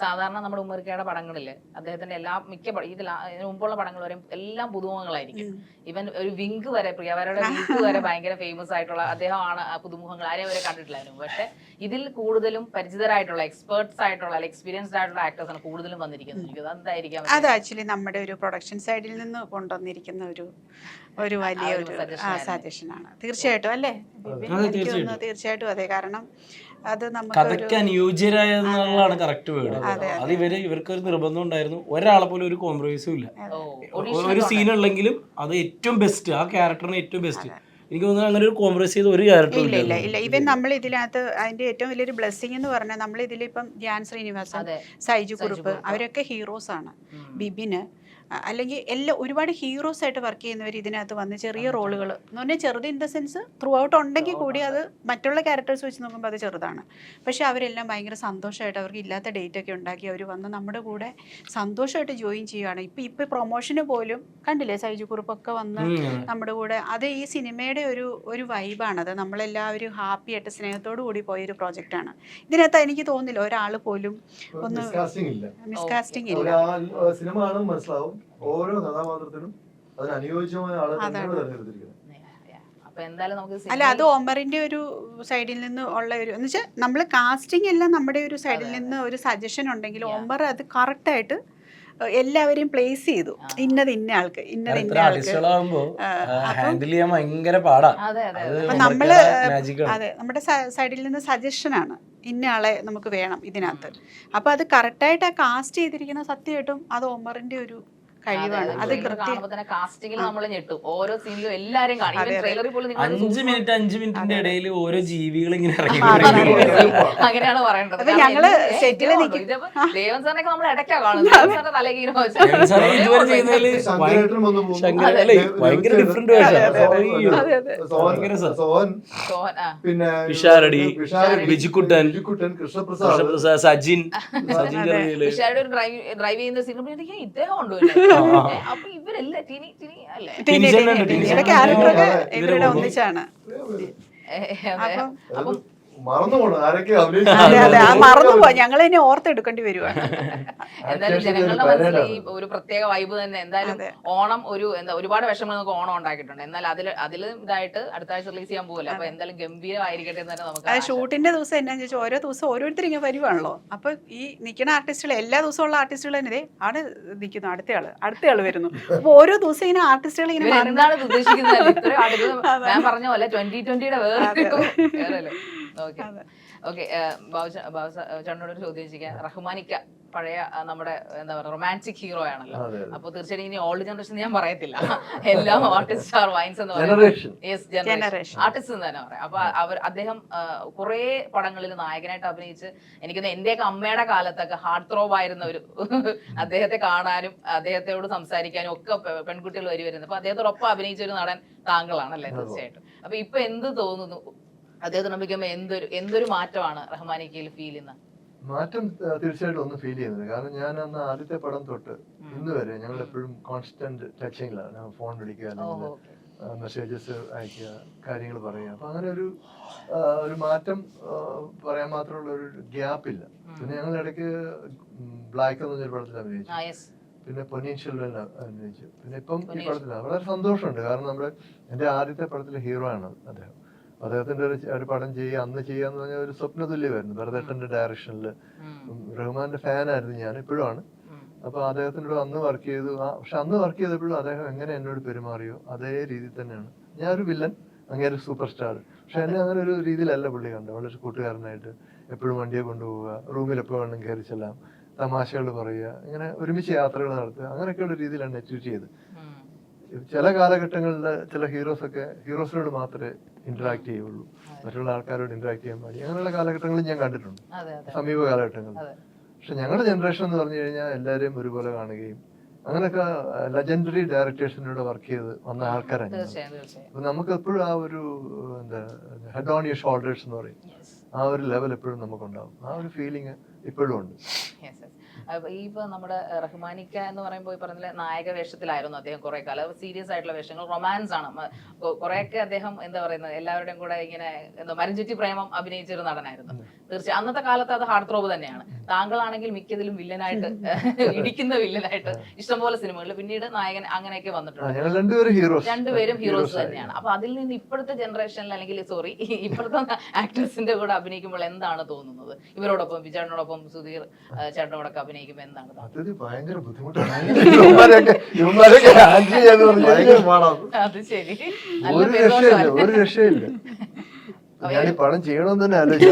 S4: സാധാരണ നമ്മുടെ ഉമ്മർക്കയുടെ പടങ്ങളില് അദ്ദേഹത്തിന്റെ എല്ലാ ഇതിന് മുമ്പുള്ള പടങ്ങൾ വരെ എല്ലാം പുതുമുഖങ്ങളായിരിക്കും. ഇവൻ ഒരു വിങ്ക് വരെ പ്രിയവരുടെ വിങ്ക് വരെ ഭയങ്കര ഫേമസ് ആയിട്ടുള്ള അദ്ദേഹമാണ് പുതുമുഖങ്ങൾ, ആരെയും വരെ കണ്ടിട്ടില്ലായിരുന്നു. പക്ഷെ ഇതിൽ കൂടുതലും പരിചിതരായിട്ടുള്ള എക്സ്പേർട്സ് ആയിട്ടുള്ള എക്സ്പീരിയൻസ്ഡ് ആയിട്ടുള്ള ആക്ടേഴ്സ് ആണ് കൂടുതലും വന്നിരിക്കുന്നത്. അതെന്തായിരിക്കാം?
S2: അത് ആക്ച്വലി നമ്മുടെ ഒരു പ്രൊഡക്ഷൻ സൈഡിൽ നിന്ന് കൊണ്ടുവന്നിരിക്കുന്ന ഒരു വലിയ ഒരു സജഷനാണ് തീർച്ചയായിട്ടും. അല്ലേ തീർച്ചയായിട്ടും അതെ. കാരണം അത്
S3: കഥയ്ക്ക് അനുയോജ്യരായെന്നുള്ളതാണ് കറക്റ്റ് വേർഡ്. അത് ഇവർക്കൊരു നിർബന്ധം ഉണ്ടായിരുന്നു, ഒരാളെ പോലും ഒരു കോംപ്രമൈസും ഇല്ല. ഒരു സീൻ ഉള്ളെങ്കിലും അത് ഏറ്റവും ബെസ്റ്റ്, ആ ക്യാരക്ടറിന് ഏറ്റവും ബെസ്റ്റ്. എനിക്ക് തോന്നുന്നു അങ്ങനെ ഒരു കോംപ്രമൈസ് ചെയ്ത് ഒരു ക്യാരക്ടർ
S2: ഇല്ല. ഇവൻ നമ്മൾ ഇതിനകത്ത് അതിന്റെ ഏറ്റവും വലിയൊരു ബ്ലെസ്സിങ് എന്ന് പറഞ്ഞാൽ നമ്മൾ ഇതിലിപ്പം ധ്യാൻ ശ്രീനിവാസൻ, സൈജു കുറുപ്പ് അവരൊക്കെ ഹീറോസ് ആണ്. ബിബിന് അല്ലെങ്കിൽ ഒരുപാട് ഹീറോസ് ആയിട്ട് വർക്ക് ചെയ്യുന്നവർ ഇതിനകത്ത് വന്ന് ചെറിയ റോളുകൾ എന്ന് പറഞ്ഞാൽ ചെറുത് in the sense through out ഉണ്ടെങ്കിൽ കൂടി അത് മറ്റുള്ള ക്യാരക്ടേഴ്സ് വെച്ച് നോക്കുമ്പോൾ അത് ചെറുതാണ്. പക്ഷെ അവരെല്ലാം ഭയങ്കര സന്തോഷമായിട്ട് അവർക്ക് ഇല്ലാത്ത ഡേറ്റ് ഒക്കെ ഉണ്ടാക്കി അവർ വന്ന് നമ്മുടെ കൂടെ സന്തോഷമായിട്ട് ജോയിൻ ചെയ്യുകയാണ്. ഇപ്പം പ്രൊമോഷന് പോലും കണ്ടില്ലേ സൈജു കുറുപ്പൊക്കെ വന്ന് നമ്മുടെ കൂടെ. അത് ഈ സിനിമയുടെ ഒരു വൈബാണത്. നമ്മളെല്ലാവരും ഹാപ്പി ആയിട്ട് സ്നേഹത്തോടു കൂടി പോയൊരു പ്രോജക്റ്റാണ്. ഇതിനകത്ത് എനിക്ക് തോന്നുന്നില്ല ഒരാൾ പോലും ഒന്ന് മിസ്കാസ്റ്റിംഗ് ഇല്ല.
S1: സിനിമ കാണുമ്പോൾ മനസ്സിലാവും ഓരോ കഥാപാത്രത്തിനും അതിന് അനുയോജ്യമായ ആളെ തിരഞ്ഞെടുത്തിരിക്കുന്നത്.
S2: അല്ല അത് ഒമറിന്റെ ഒരു സൈഡിൽ നിന്ന് ഉള്ള ഒരു എന്ന് വെച്ചാൽ നമ്മൾ കാസ്റ്റിംഗ് എല്ലാം നമ്മുടെ ഒരു സൈഡിൽ നിന്ന് ഒരു സജഷൻ ഉണ്ടെങ്കിൽ ഒമർ അത് കറക്റ്റായിട്ട് എല്ലാവരെയും പ്ലേസ് ചെയ്തു. ഇന്നത് ഇന്ന ആൾക്ക്, ഇന്നത് ഇന്ന ആൾക്ക്. നമ്മള് അതെ നമ്മുടെ സൈഡിൽ നിന്ന് സജഷനാണ് ഇന്ന ആളെ നമുക്ക് വേണം ഇതിനകത്ത്. അപ്പൊ അത് കറക്റ്റായിട്ട് ആ കാസ്റ്റ് ചെയ്തിരിക്കുന്ന സത്യമായിട്ടും അത് ഒമറിന്റെ ഒരു കഴിവാണ്. അത്
S4: കാസ്റ്റിംഗിൽ നമ്മൾ ഞെട്ടും. ഓരോ സീനിലും എല്ലാരും കാണും.
S3: 5 മിനിറ്റിന്റെ ഇടയിൽ ഓരോ ജീവികൾ ഇങ്ങനെ ഇറങ്ങി
S4: അങ്ങനെയാണ് പറയേണ്ടത്.
S2: ഞങ്ങള് സെറ്റില്
S4: ദേവൻ സാറിനൊക്കെ നമ്മൾ ഇടയ്ക്കാ കാണുന്നത്. തലകീര
S3: ഭയങ്കര ഡിഫറെന്റ്
S1: പിന്നെ
S3: വിഷാരടി, ബിജുക്കുട്ടൻ, കൃഷ്ണപ്രസാദ്, സജിൻ.
S4: ഡ്രൈവ് ചെയ്യുന്ന സീൻ ഇദ്ദേഹം ഉണ്ടോ? അപ്പൊ ഇവരല്ലേ
S2: ഇവരുടെ ഒന്നിച്ചാണ്.
S4: അപ്പം
S2: മറന്നുപോ ഞങ്ങൾ ഇനി ഓർത്തെടുക്കേണ്ടി വരുവാണ്.
S4: എന്തായാലും ജനങ്ങളുടെ മനസ്സിൽ ഈ ഒരു പ്രത്യേക വൈബ് തന്നെ. എന്തായാലും ഓണം ഒരുപാട് വിഷമങ്ങൾ നമുക്ക് ഓണം ഉണ്ടാക്കിയിട്ടുണ്ട്. എന്നാൽ അതിൽ ഇതായിട്ട് അടുത്ത ആഴ്ച റിലീസ് ചെയ്യാൻ പോകില്ല. അപ്പൊ എന്തായാലും ഗംഭീരമായിരിക്കട്ടെ എന്ന് തന്നെ നമുക്ക്.
S2: ഷൂട്ടിന്റെ ദിവസം എന്നാന്ന് ചോദിച്ചാൽ ഓരോ ദിവസം ഓരോരുത്തർ ഇങ്ങനെ വരുവാണല്ലോ. അപ്പൊ ഈ നിൽക്കുന്ന ആർട്ടിസ്റ്റുകൾ എല്ലാ ദിവസവും ഉള്ള ആർട്ടിസ്റ്റുകൾ തന്നെ ആണ് നിൽക്കുന്നു, അടുത്തയാള് വരുന്നു. അപ്പൊ ഓരോ ദിവസം ഇങ്ങനെ ആർട്ടിസ്റ്റുകൾ ഇങ്ങനെ
S4: എന്താണ് ഉദ്ദേശിക്കുന്നത്? ഇത്രയും അടുത്ത് ഞാൻ പറഞ്ഞ പോലെ 2020 വേറെ. ഓക്കെ ചേട്ടനോടൊരു ചോദ്യം ചോദിക്കാം. റഹ്മാനിക്ക പഴയ നമ്മുടെ എന്താ പറയുക റൊമാൻറ്റിക് ഹീറോ ആണല്ലോ. അപ്പൊ തീർച്ചയായിട്ടും ഇനി ഓൾഡ് ജനറേഷൻ ഞാൻ പറയത്തില്ല, എല്ലാം ആർട്ടിസ്റ്റ് ആർ വൈൻസ് എന്ന് പറയുന്നത് ആർട്ടിസ്റ്റ് എന്ന് തന്നെ പറയാം. അപ്പൊ അദ്ദേഹം കുറെ പടങ്ങളിൽ നായകനായിട്ട് അഭിനയിച്ച് എനിക്കൊന്ന് എന്റെയൊക്കെ അമ്മയുടെ കാലത്തൊക്കെ ഹാർട്ട് ത്രോബ് ആയിരുന്ന ഒരു അദ്ദേഹത്തെ കാണാനും അദ്ദേഹത്തോട് സംസാരിക്കാനും ഒക്കെ പെൺകുട്ടികൾ വരുന്നത്. അപ്പൊ അദ്ദേഹത്തോടൊപ്പം അഭിനയിച്ച ഒരു നടൻ താങ്കളാണല്ലേ? തീർച്ചയായിട്ടും. അപ്പൊ ഇപ്പൊ എന്ത് തോന്നുന്നു അദ്ദേഹത്തിന് നമ്പിക്കുമ്പോ എന്തൊരു മാറ്റമാണ് റഹ്മാനിക്കയിൽ ഫീൽ ചെയ്യുന്നത്?
S1: മാറ്റം തീർച്ചയായിട്ടും ഒന്ന് ഫീൽ ചെയ്യുന്നത്. കാരണം ഞാൻ അന്ന് ആദ്യത്തെ പടം തൊട്ട് ഇന്ന് വരെ ഞങ്ങൾ എപ്പോഴും കോൺസ്റ്റന്റ് ടച്ചിങ്ങിലാണ്. ഫോൺ വിളിക്കുക അല്ലെങ്കിൽ
S6: മെസ്സേജസ് അയക്കുക, കാര്യങ്ങൾ പറയുക. അപ്പം അങ്ങനെ ഒരു മാറ്റം പറയാൻ മാത്രമുള്ള ഒരു ഗ്യാപ്പില്ല. പിന്നെ ഞങ്ങൾ ഇടയ്ക്ക് ബ്ലാക്ക് എന്ന് പറഞ്ഞൊരു പടത്തിൽ അഭിനയിച്ചു, പിന്നെ പൊന്നിയിൻ സെൽവൻ അഭിനയിച്ചു, പിന്നെ ഇപ്പം ഈ പടത്തിലാണ്. വളരെ സന്തോഷമുണ്ട്. കാരണം എൻ്റെ ആദ്യത്തെ പടത്തിലെ ഹീറോ ആണ് അദ്ദേഹം. അദ്ദേഹത്തിന്റെ ഒരു പടം അന്ന് ചെയ്യാന്ന് പറഞ്ഞാൽ ഒരു സ്വപ്നതുല്യമായിരുന്നു. ഭരതേട്ടന്റെ ഡയറക്ഷനിൽ റഹ്മാന്റെ ഫാനായിരുന്നു ഞാൻ, ഇപ്പോഴും ആണ്. അപ്പൊ അദ്ദേഹത്തിനോട് അന്ന് വർക്ക് ചെയ്തു. പക്ഷെ അന്ന് വർക്ക് ചെയ്തപ്പോഴും അദ്ദേഹം എങ്ങനെ എന്നോട് പെരുമാറിയോ അതേ രീതിയിൽ തന്നെയാണ്. ഞാനൊരു വില്ലൻ, അങ്ങനെ ഒരു സൂപ്പർ സ്റ്റാർ. പക്ഷെ എന്നെ അങ്ങനെ ഒരു രീതിയിലല്ല പുള്ളി കണ്ടത്. വളരെ കൂട്ടുകാരനായിട്ട് എപ്പോഴും വണ്ടിയെ കൊണ്ടുപോവുക, റൂമിൽ എപ്പോൾ വേണം കയറി ചെല്ലാം, തമാശകൾ പറയുക, ഇങ്ങനെ ഒരുമിച്ച് യാത്രകൾ നടത്തുക, അങ്ങനെയൊക്കെയുള്ള രീതിയിലാണ് ട്രീറ്റ് ചെയ്ത്. ചില കാലഘട്ടങ്ങളിൽ ചില ഹീറോസിനോട് മാത്രമേ ഇന്ററാക്ട് ചെയ്യുള്ളൂ, മറ്റുള്ള ആൾക്കാരോട് ഇന്ററാക്ട് ചെയ്യാൻ പാടില്ല. അങ്ങനെയുള്ള കാലഘട്ടങ്ങളിൽ ഞാൻ കണ്ടിട്ടുണ്ട്, സമീപ കാലഘട്ടങ്ങളിൽ. പക്ഷെ ഞങ്ങളുടെ ജനറേഷൻ എന്ന് പറഞ്ഞു കഴിഞ്ഞാൽ എല്ലാവരെയും ഒരുപോലെ കാണുകയും അങ്ങനെയൊക്കെ ലെജൻഡറി ഡയറക്ടേഴ്സിനോട് വർക്ക് ചെയ്ത് വന്ന ആൾക്കാരാണ്. അപ്പൊ നമുക്ക് എപ്പോഴും ആ ഒരു ഹെഡ് ഓൺ യുവർ ഷോൾഡേഴ്സ് എന്ന് പറയും, ആ ഒരു ലെവൽ എപ്പോഴും നമുക്കുണ്ടാവും. ആ ഒരു ഫീലിംഗ് ഇപ്പോഴും ഉണ്ട്.
S4: ഇപ്പൊ നമ്മുടെ റഹ്മാനിക്ക എന്ന് പറയുമ്പോൾ ഈ പറഞ്ഞ നായക വേഷത്തിലായിരുന്നു അദ്ദേഹം കുറെ കാലം. സീരിയസ് ആയിട്ടുള്ള വേഷങ്ങൾ, റൊമാൻസ് ആണ് കുറെയൊക്കെ അദ്ദേഹം എന്താ പറയുന്നത് എല്ലാവരുടെയും കൂടെ ഇങ്ങനെ മരഞ്ചുറ്റി പ്രേമം അഭിനയിച്ചൊരു നടനായിരുന്നു. തീർച്ചയായും അന്നത്തെ കാലത്ത് അത് ഹാർഡ് ത്രോബ് തന്നെയാണ്. താങ്കളാണെങ്കിൽ മിക്കതിലും വില്ലനായിട്ട് ഇടിക്കുന്ന വില്ലനായിട്ട് ഇഷ്ടംപോലെ സിനിമകളിൽ, പിന്നീട് നായകൻ അങ്ങനെയൊക്കെ വന്നിട്ടുണ്ട്. രണ്ടുപേരും ഹീറോസ് തന്നെയാണ്. അപ്പൊ അതിൽ നിന്ന് ഇപ്പോഴത്തെ ജനറേഷനിൽ അല്ലെങ്കിൽ ഇപ്പോഴത്തെ ആക്ടേഴ്സിന്റെ കൂടെ അഭിനയിക്കുമ്പോൾ എന്താണ് തോന്നുന്നത്? ഇവരോടൊപ്പം വിജയനോടൊപ്പം സുധീർ ചേട്ടനോടൊക്കെ അഭിനയിക്കുമ്പോൾ എന്താണ് തോന്നുന്നത്?
S6: ഭയങ്കര ബുദ്ധിമുട്ടാണ്.
S4: അത് ശരി,
S6: ഒരു രക്ഷയില്ല. ഞാൻ ഈ പടം ചെയ്യണമെന്ന് തന്നെ ആലോചിച്ചു.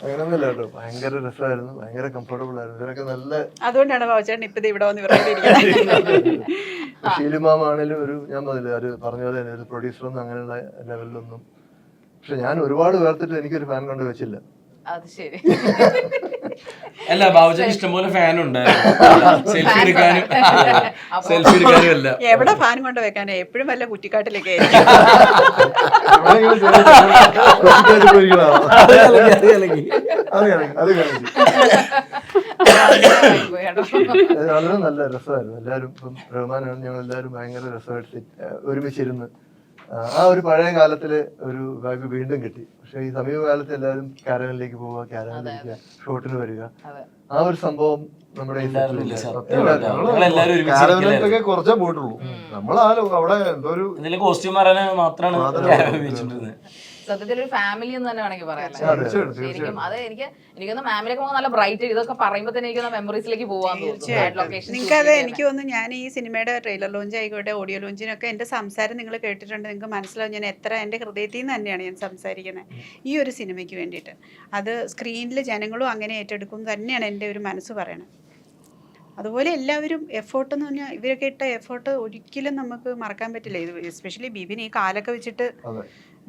S6: അങ്ങനൊന്നുമില്ല കേട്ടോ, ഭയങ്കര രസമായിരുന്നു, ഭയങ്കര കംഫർട്ടബിൾ ആയിരുന്നു. ഇവരൊക്കെ നല്ല,
S2: അതുകൊണ്ടാണ് ബാബുചേട്ടൻ ഇപ്പത് ഇവിടെ വന്ന്
S6: ഷീലുമാമാണേലും ഞാൻ പറഞ്ഞ പോലെ തന്നെ ഒരു പ്രൊഡ്യൂസറൊന്നും അങ്ങനെയുള്ള ലെവലിലൊന്നും. പക്ഷെ ഞാൻ ഒരുപാട് വേർത്തിട്ട് എനിക്കൊരു ഫാൻ കൊണ്ട് വെച്ചില്ല.
S4: അത് ശരി.
S3: അല്ല, ബാബുചേട്ടൻ ഇഷ്ടംപോലെ ഫാൻ ഉണ്ടായിരുന്നു, സെൽഫി എടുക്കാനും അല്ല.
S2: എവിടെ ഫാൻ കൊണ്ട് വെക്കാനേ, എപ്പോഴും വല്ല കുറ്റിക്കാട്ടിലേക്ക്
S6: വളരെ നല്ല രസമായിരുന്നു. എല്ലാവരും ഇപ്പം റഹ്മാനാണ്, ഞങ്ങൾ എല്ലാവരും ഭയങ്കര രസമായിട്ട് ഒരുമിച്ചിരുന്ന് ആ ഒരു പഴയ കാലത്തില് ഒരു വൈബ് വീണ്ടും കിട്ടി. പക്ഷെ ഈ സമീപകാലത്ത് എല്ലാവരും കാരവനിലേക്ക് പോവുക, കാരവനിലേക്ക് ഷോട്ടിന് വരിക, ആ ഒരു സംഭവം നമ്മുടെ
S1: കുറച്ചേ പോയിട്ടുള്ളൂ. നമ്മളാലും അവിടെ എന്തോ ഒരു
S3: കോസ്റ്റ്യൂം മാത്രമാണ്
S4: സത്യത്തിൽ ഒരു ഫാമിലി എന്ന് തന്നെ വേണമെങ്കിൽ പറയാം. ശരിക്കും അത് എനിക്കൊന്ന് ഫാമിലിയൊക്കെ പോകുമ്പോൾ നല്ല ബ്രൈറ്റ്, ഇതൊക്കെ പറയുമ്പോൾ തന്നെ എനിക്ക് മെമ്മറീസിലേക്ക് പോകാൻ തോന്നുന്നു.
S2: നിങ്ങൾക്കത് എനിക്ക് തോന്നുന്നു, ഞാൻ ഈ സിനിമയുടെ ട്രെയിലർ ലോഞ്ച് ആയിക്കോട്ടെ, ഓഡിയോ ലോഞ്ചിനൊക്കെ എൻ്റെ സംസാരം നിങ്ങൾ കേട്ടിട്ടുണ്ട്. നിങ്ങൾക്ക് മനസ്സിലാവും ഞാൻ എൻ്റെ ഹൃദയത്തിൽ നിന്ന് തന്നെയാണ് ഞാൻ സംസാരിക്കുന്നത് ഈ ഒരു സിനിമയ്ക്ക് വേണ്ടിയിട്ട്. അത് സ്ക്രീനിൽ ജനങ്ങളും അങ്ങനെ ഏറ്റെടുക്കും തന്നെയാണ് എൻ്റെ ഒരു മനസ്സ് പറയണത്. അതുപോലെ എല്ലാവരും എഫേർട്ട് എന്ന് പറഞ്ഞാൽ ഇവരൊക്കെ ഇട്ട എഫേർട്ട് ഒരിക്കലും നമുക്ക് മറക്കാൻ പറ്റില്ല. ഇത് എസ്പെഷ്യലി ബിബിൻ ഈ കാലൊക്കെ വെച്ചിട്ട്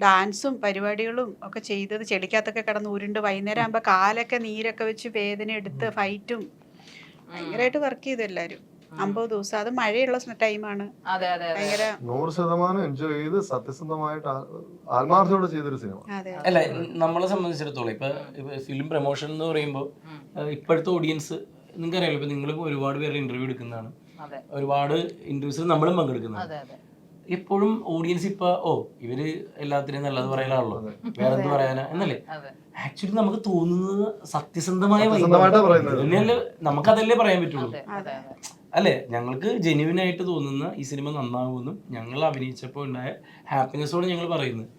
S2: ഡാൻസും പരിപാടികളും ഒക്കെ ചെയ്തത്, ചെളിക്കകത്തൊക്കെ കിടന്ന് ഉരുണ്ട് വൈകുന്നേരം ആകുമ്പോൾ കാലൊക്കെ നീരൊക്കെ വെച്ച് വേദന എടുത്ത് ഫൈറ്റും ഭയങ്കരമായിട്ട് വർക്ക് ചെയ്തു എല്ലാവരും. 50 ദിവസം, അത് മഴയുള്ള ടൈമാണ്. ഭയങ്കര
S1: 100% എൻജോയ് ചെയ്ത് സത്യസന്ധമായിട്ട് ആത്മാർത്ഥത്തോടെ ചെയ്തൊരു സിനിമ.
S3: അല്ല, നമ്മളെ സംബന്ധിച്ചിടത്തോളം ഇപ്പൊ ഫിലിം പ്രൊമോഷൻ എന്ന് പറയുമ്പോൾ ഇപ്പോഴത്തെ ഓഡിയൻസ് നിങ്ങൾക്കറിയാലോ, ഇപ്പൊ നിങ്ങൾ ഒരുപാട് പേര് ഇന്റർവ്യൂ എടുക്കുന്നതാണ്, ഒരുപാട് ഇന്റർവ്യൂസിൽ നമ്മളും പങ്കെടുക്കുന്നതാണ്. എപ്പോഴും ഓഡിയൻസ് ഇപ്പൊ ഇവര് എല്ലാത്തിനും നല്ലത് പറയാനാണല്ലോ, വേറെ എന്ത് പറയാനാ എന്നല്ലേ. ആക്ച്വലി നമുക്ക് തോന്നുന്നത് സത്യസന്ധമായ നമുക്കതല്ലേ പറയാൻ പറ്റുള്ളൂ, അല്ലെ? ഞങ്ങൾക്ക് ജെന്യുവൻ ആയിട്ട് തോന്നുന്ന ഈ സിനിമ നന്നാകുമെന്നും ഞങ്ങൾ അഭിനയിച്ചപ്പോൾ ഉണ്ടായ ഹാപ്പിനെസ്സോടെ ഞങ്ങൾ പറയുന്നത്.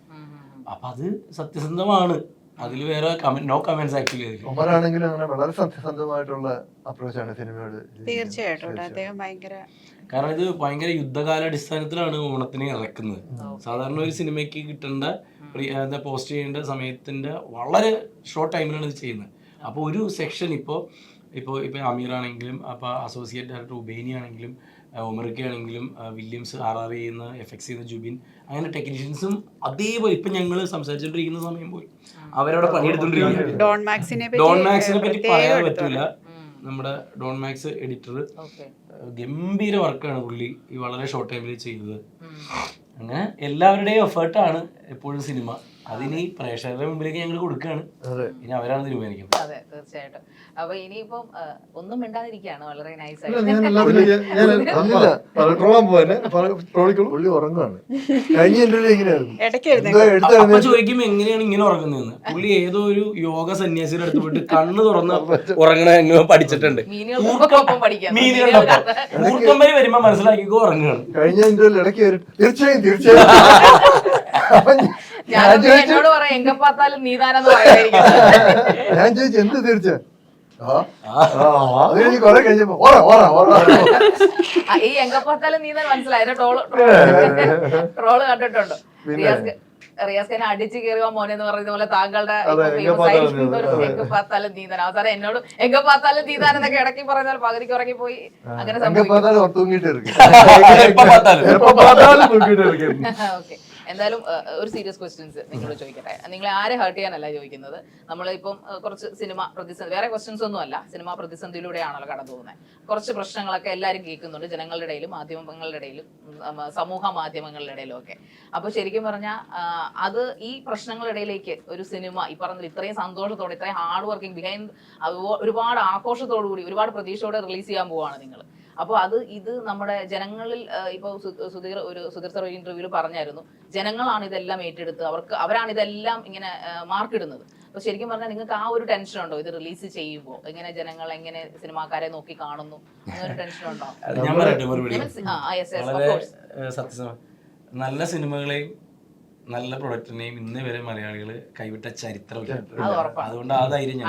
S3: അപ്പൊ അത് സത്യസന്ധമാണ്, അതിൽ വേറെ നോ കമന്റ്സ് ആക്ച്വലി.
S6: ഒമറാണെങ്കിലും അങ്ങനെ വളരെ സത്യസന്ധമായിട്ടുള്ള അപ്രോച്ചാണ് സിനിമയോട്.
S2: തീർച്ചയായിട്ടും അദ്ദേഹം ഭയങ്കര,
S3: കാരണം ഇത് ഭയങ്കര യുദ്ധകാലാടിസ്ഥാനത്തിലാണ് ഓണത്തിന് ഇറക്കുന്നത്. സാധാരണ ഒരു സിനിമയ്ക്ക് കിട്ടേണ്ട പോസ്റ്റ് ചെയ്യേണ്ട സമയത്തിന്റെ വളരെ ഷോർട്ട് ടൈമിലാണ് ഇത് ചെയ്യുന്നത്. അപ്പോൾ ഒരു സെക്ഷൻ ഇപ്പോൾ അമീർ ആണെങ്കിലും, അപ്പോൾ അസോസിയേറ്റ് ഡയറക്ടർ ഉബൈനി ആണെങ്കിലും, ഒമറിക്ക ആണെങ്കിലും, വില്യംസ് RR ചെയ്യുന്ന FX ചെയ്യുന്ന ജുബിൻ, അങ്ങനെ ടെക്നീഷ്യൻസും അതേപോലെ ഇപ്പം ഞങ്ങൾ സംസാരിച്ചുകൊണ്ടിരിക്കുന്ന സമയം പോയി അവരവിടെ പണിയെടുത്തോണ്ടിരിക്കുകയാണ്.
S2: ഡോൺ മാക്സിനെ
S3: പറ്റി പറയാൻ പറ്റൂല. നമ്മുടെ ഡോൺ മാക്സ് എഡിറ്റർ ഗംഭീര വർക്കാണ് പുള്ളി ഈ വളരെ ഷോർട്ട് ടൈമിൽ ചെയ്തത്. അങ്ങനെ എല്ലാവരുടെയും എഫേർട്ടാണ് എപ്പോഴും സിനിമ. അതിനി പ്രേക്ഷകരുടെ മുമ്പിലേക്ക് ഞങ്ങൾ കൊടുക്കുകയാണ്.
S6: അതെ.
S3: ഇനി അവരാണ് തീരുമാനിക്കുന്നത്.
S4: അതെ, തീർച്ചയായിട്ടും. അപ്പൊ ഇനിയിപ്പം ഒന്നും മിണ്ടാതിരിക്കുകയാണ്, വളരെ നൈസ്
S1: ഇല്ല,
S4: ആയിട്ട്.
S1: ഞാൻ എല്ലാവരും ട്രോളാൻ പോവാനെ ട്രോളിക്കോളൂ.
S6: പുള്ളി ഉറങ്ങുകയാണ്. കഴിഞ്ഞ ഇന്റർവ്യൂ എങ്ങനെയായിരുന്നു?
S2: ഇടയ്ക്ക്
S6: എന്തോ
S3: അപ്പൊ ചോദിക്കും എങ്ങനെയാണ് ഇങ്ങനെ ഉറങ്ങുന്നതെന്ന്. പുള്ളി ഏതോ ഒരു യോഗ സന്യാസിയുടെ അടുത്ത് പോയിട്ട് കണ്ണ് തുറന്ന് ഉറങ്ങണ എങ്ങനെ പഠിച്ചിട്ടുണ്ട്.
S4: മീനുകൾക്കൊപ്പം പഠിക്കാം.
S3: മൂർഖം വരെ വരുമ്പോ മനസ്സിലാക്കിക്കോ ഉറങ്ങുകയാണ്.
S6: കഴിഞ്ഞ ഇന്റർവ്യൂ ഇടയ്ക്ക് തീർച്ചയായും തീർച്ചയായും അപ്പൊ
S4: ഞാൻ എന്നോട് പറയാം എങ്ക പാത്താലും നീതാനെന്ന് പറയായിരിക്കും.
S6: ഞാൻ ചോദിച്ചു എന്ത് തീർച്ച അത് കഴിഞ്ഞ് കൊറേ കഴിഞ്ഞപ്പോ ഓടാ ഓടാ ഓടാ.
S4: ഈ എങ്കപ്പാത്താലും നീതാൻ മനസ്സിലായി. ട്രോള് കണ്ടിട്ടുണ്ടോ? റിയാസ് ഖാൻ അടിച്ചു കയറുക മോനെ എന്ന് പറയുന്ന പോലെ താങ്കളുടെ എങ്കപ്പാത്താലും നീതാൻ അവസാനം എന്നോട് എങ്കപ്പാത്താലും നീതാൻ എന്നൊക്കെ ഇടയ്ക്ക് പറയുന്ന പോലെ പകുതിക്ക് ഉറങ്ങി പോയി. അങ്ങനെ സംഭവിക്കും.
S6: തൂങ്ങിട്ട് ഇരിക്കും.
S4: ഓക്കെ, എന്തായാലും ഒരു സീരിയസ് ക്വസ്റ്റ്യൻസ് നിങ്ങളോട് ചോദിക്കട്ടെ. നിങ്ങളെ ആരെ ഹേർട്ട് ചെയ്യാനല്ല ചോദിക്കുന്നത്. നമ്മളിപ്പം കുറച്ച് സിനിമ പ്രതിസന്ധി, വേറെ ക്വസ്റ്റ്യൻസ് ഒന്നും അല്ല, സിനിമ പ്രതിസന്ധിയിലൂടെയാണല്ലോ കടന്നു പോകുന്നത്. കുറച്ച് പ്രശ്നങ്ങളൊക്കെ എല്ലാവരും കേൾക്കുന്നുണ്ട്, ജനങ്ങളുടെ ഇടയിലും മാധ്യമങ്ങളുടെ ഇടയിലും സമൂഹ മാധ്യമങ്ങളുടെ ഇടയിലും ഒക്കെ. അപ്പോൾ ശരിക്കും പറഞ്ഞാൽ അത് ഈ പ്രശ്നങ്ങളിടയിലേക്ക് ഒരു സിനിമ ഈ പറഞ്ഞ ഇത്രയും സന്തോഷത്തോടെ, ഇത്രയും ഹാർഡ് വർക്കിംഗ് ബിഹൈൻഡ്, ഒരുപാട് ആഘോഷത്തോടു കൂടി ഒരുപാട് പ്രതീക്ഷയോടെ റിലീസ് ചെയ്യാൻ പോവാണ് നിങ്ങൾ. അപ്പോൾ ഇത് നമ്മുടെ ജനങ്ങളിൽ, ഇപ്പോൾ സുധീർ സർ ഒരു ഇന്റർവ്യൂവിൽ പറഞ്ഞായിരുന്നു, ജനങ്ങളാണ് ഇതെല്ലാം ഏറ്റെടുത്ത് അവരാണ് ഇതെല്ലാം ഇങ്ങനെ മാർക്കിടുന്നത്. അപ്പോൾ ശരിക്കും പറഞ്ഞാൽ നിങ്ങൾക്ക് ആ ഒരു ടെൻഷൻ ഉണ്ടോ ഇത് റിലീസ് ചെയ്യുമ്പോൾ? എങ്ങനെ ജനങ്ങൾ എങ്ങനെ സിനിമാക്കാരെ നോക്കി കാണുന്നു എന്നൊരു ടെൻഷൻ ഉണ്ടോ?
S3: ഞാൻ പറയട്ടെ മറുപടി. വളരെ സത്യസമ നല്ല സിനിമകളെയും നല്ല പ്രൊഡക്റ്റിനെയും ഇന്ന് വരെ മലയാളികൾ കൈവിട്ട ചരിത്രമില്ല. അതുകൊണ്ട് ആ ധൈര്യം ഞാൻ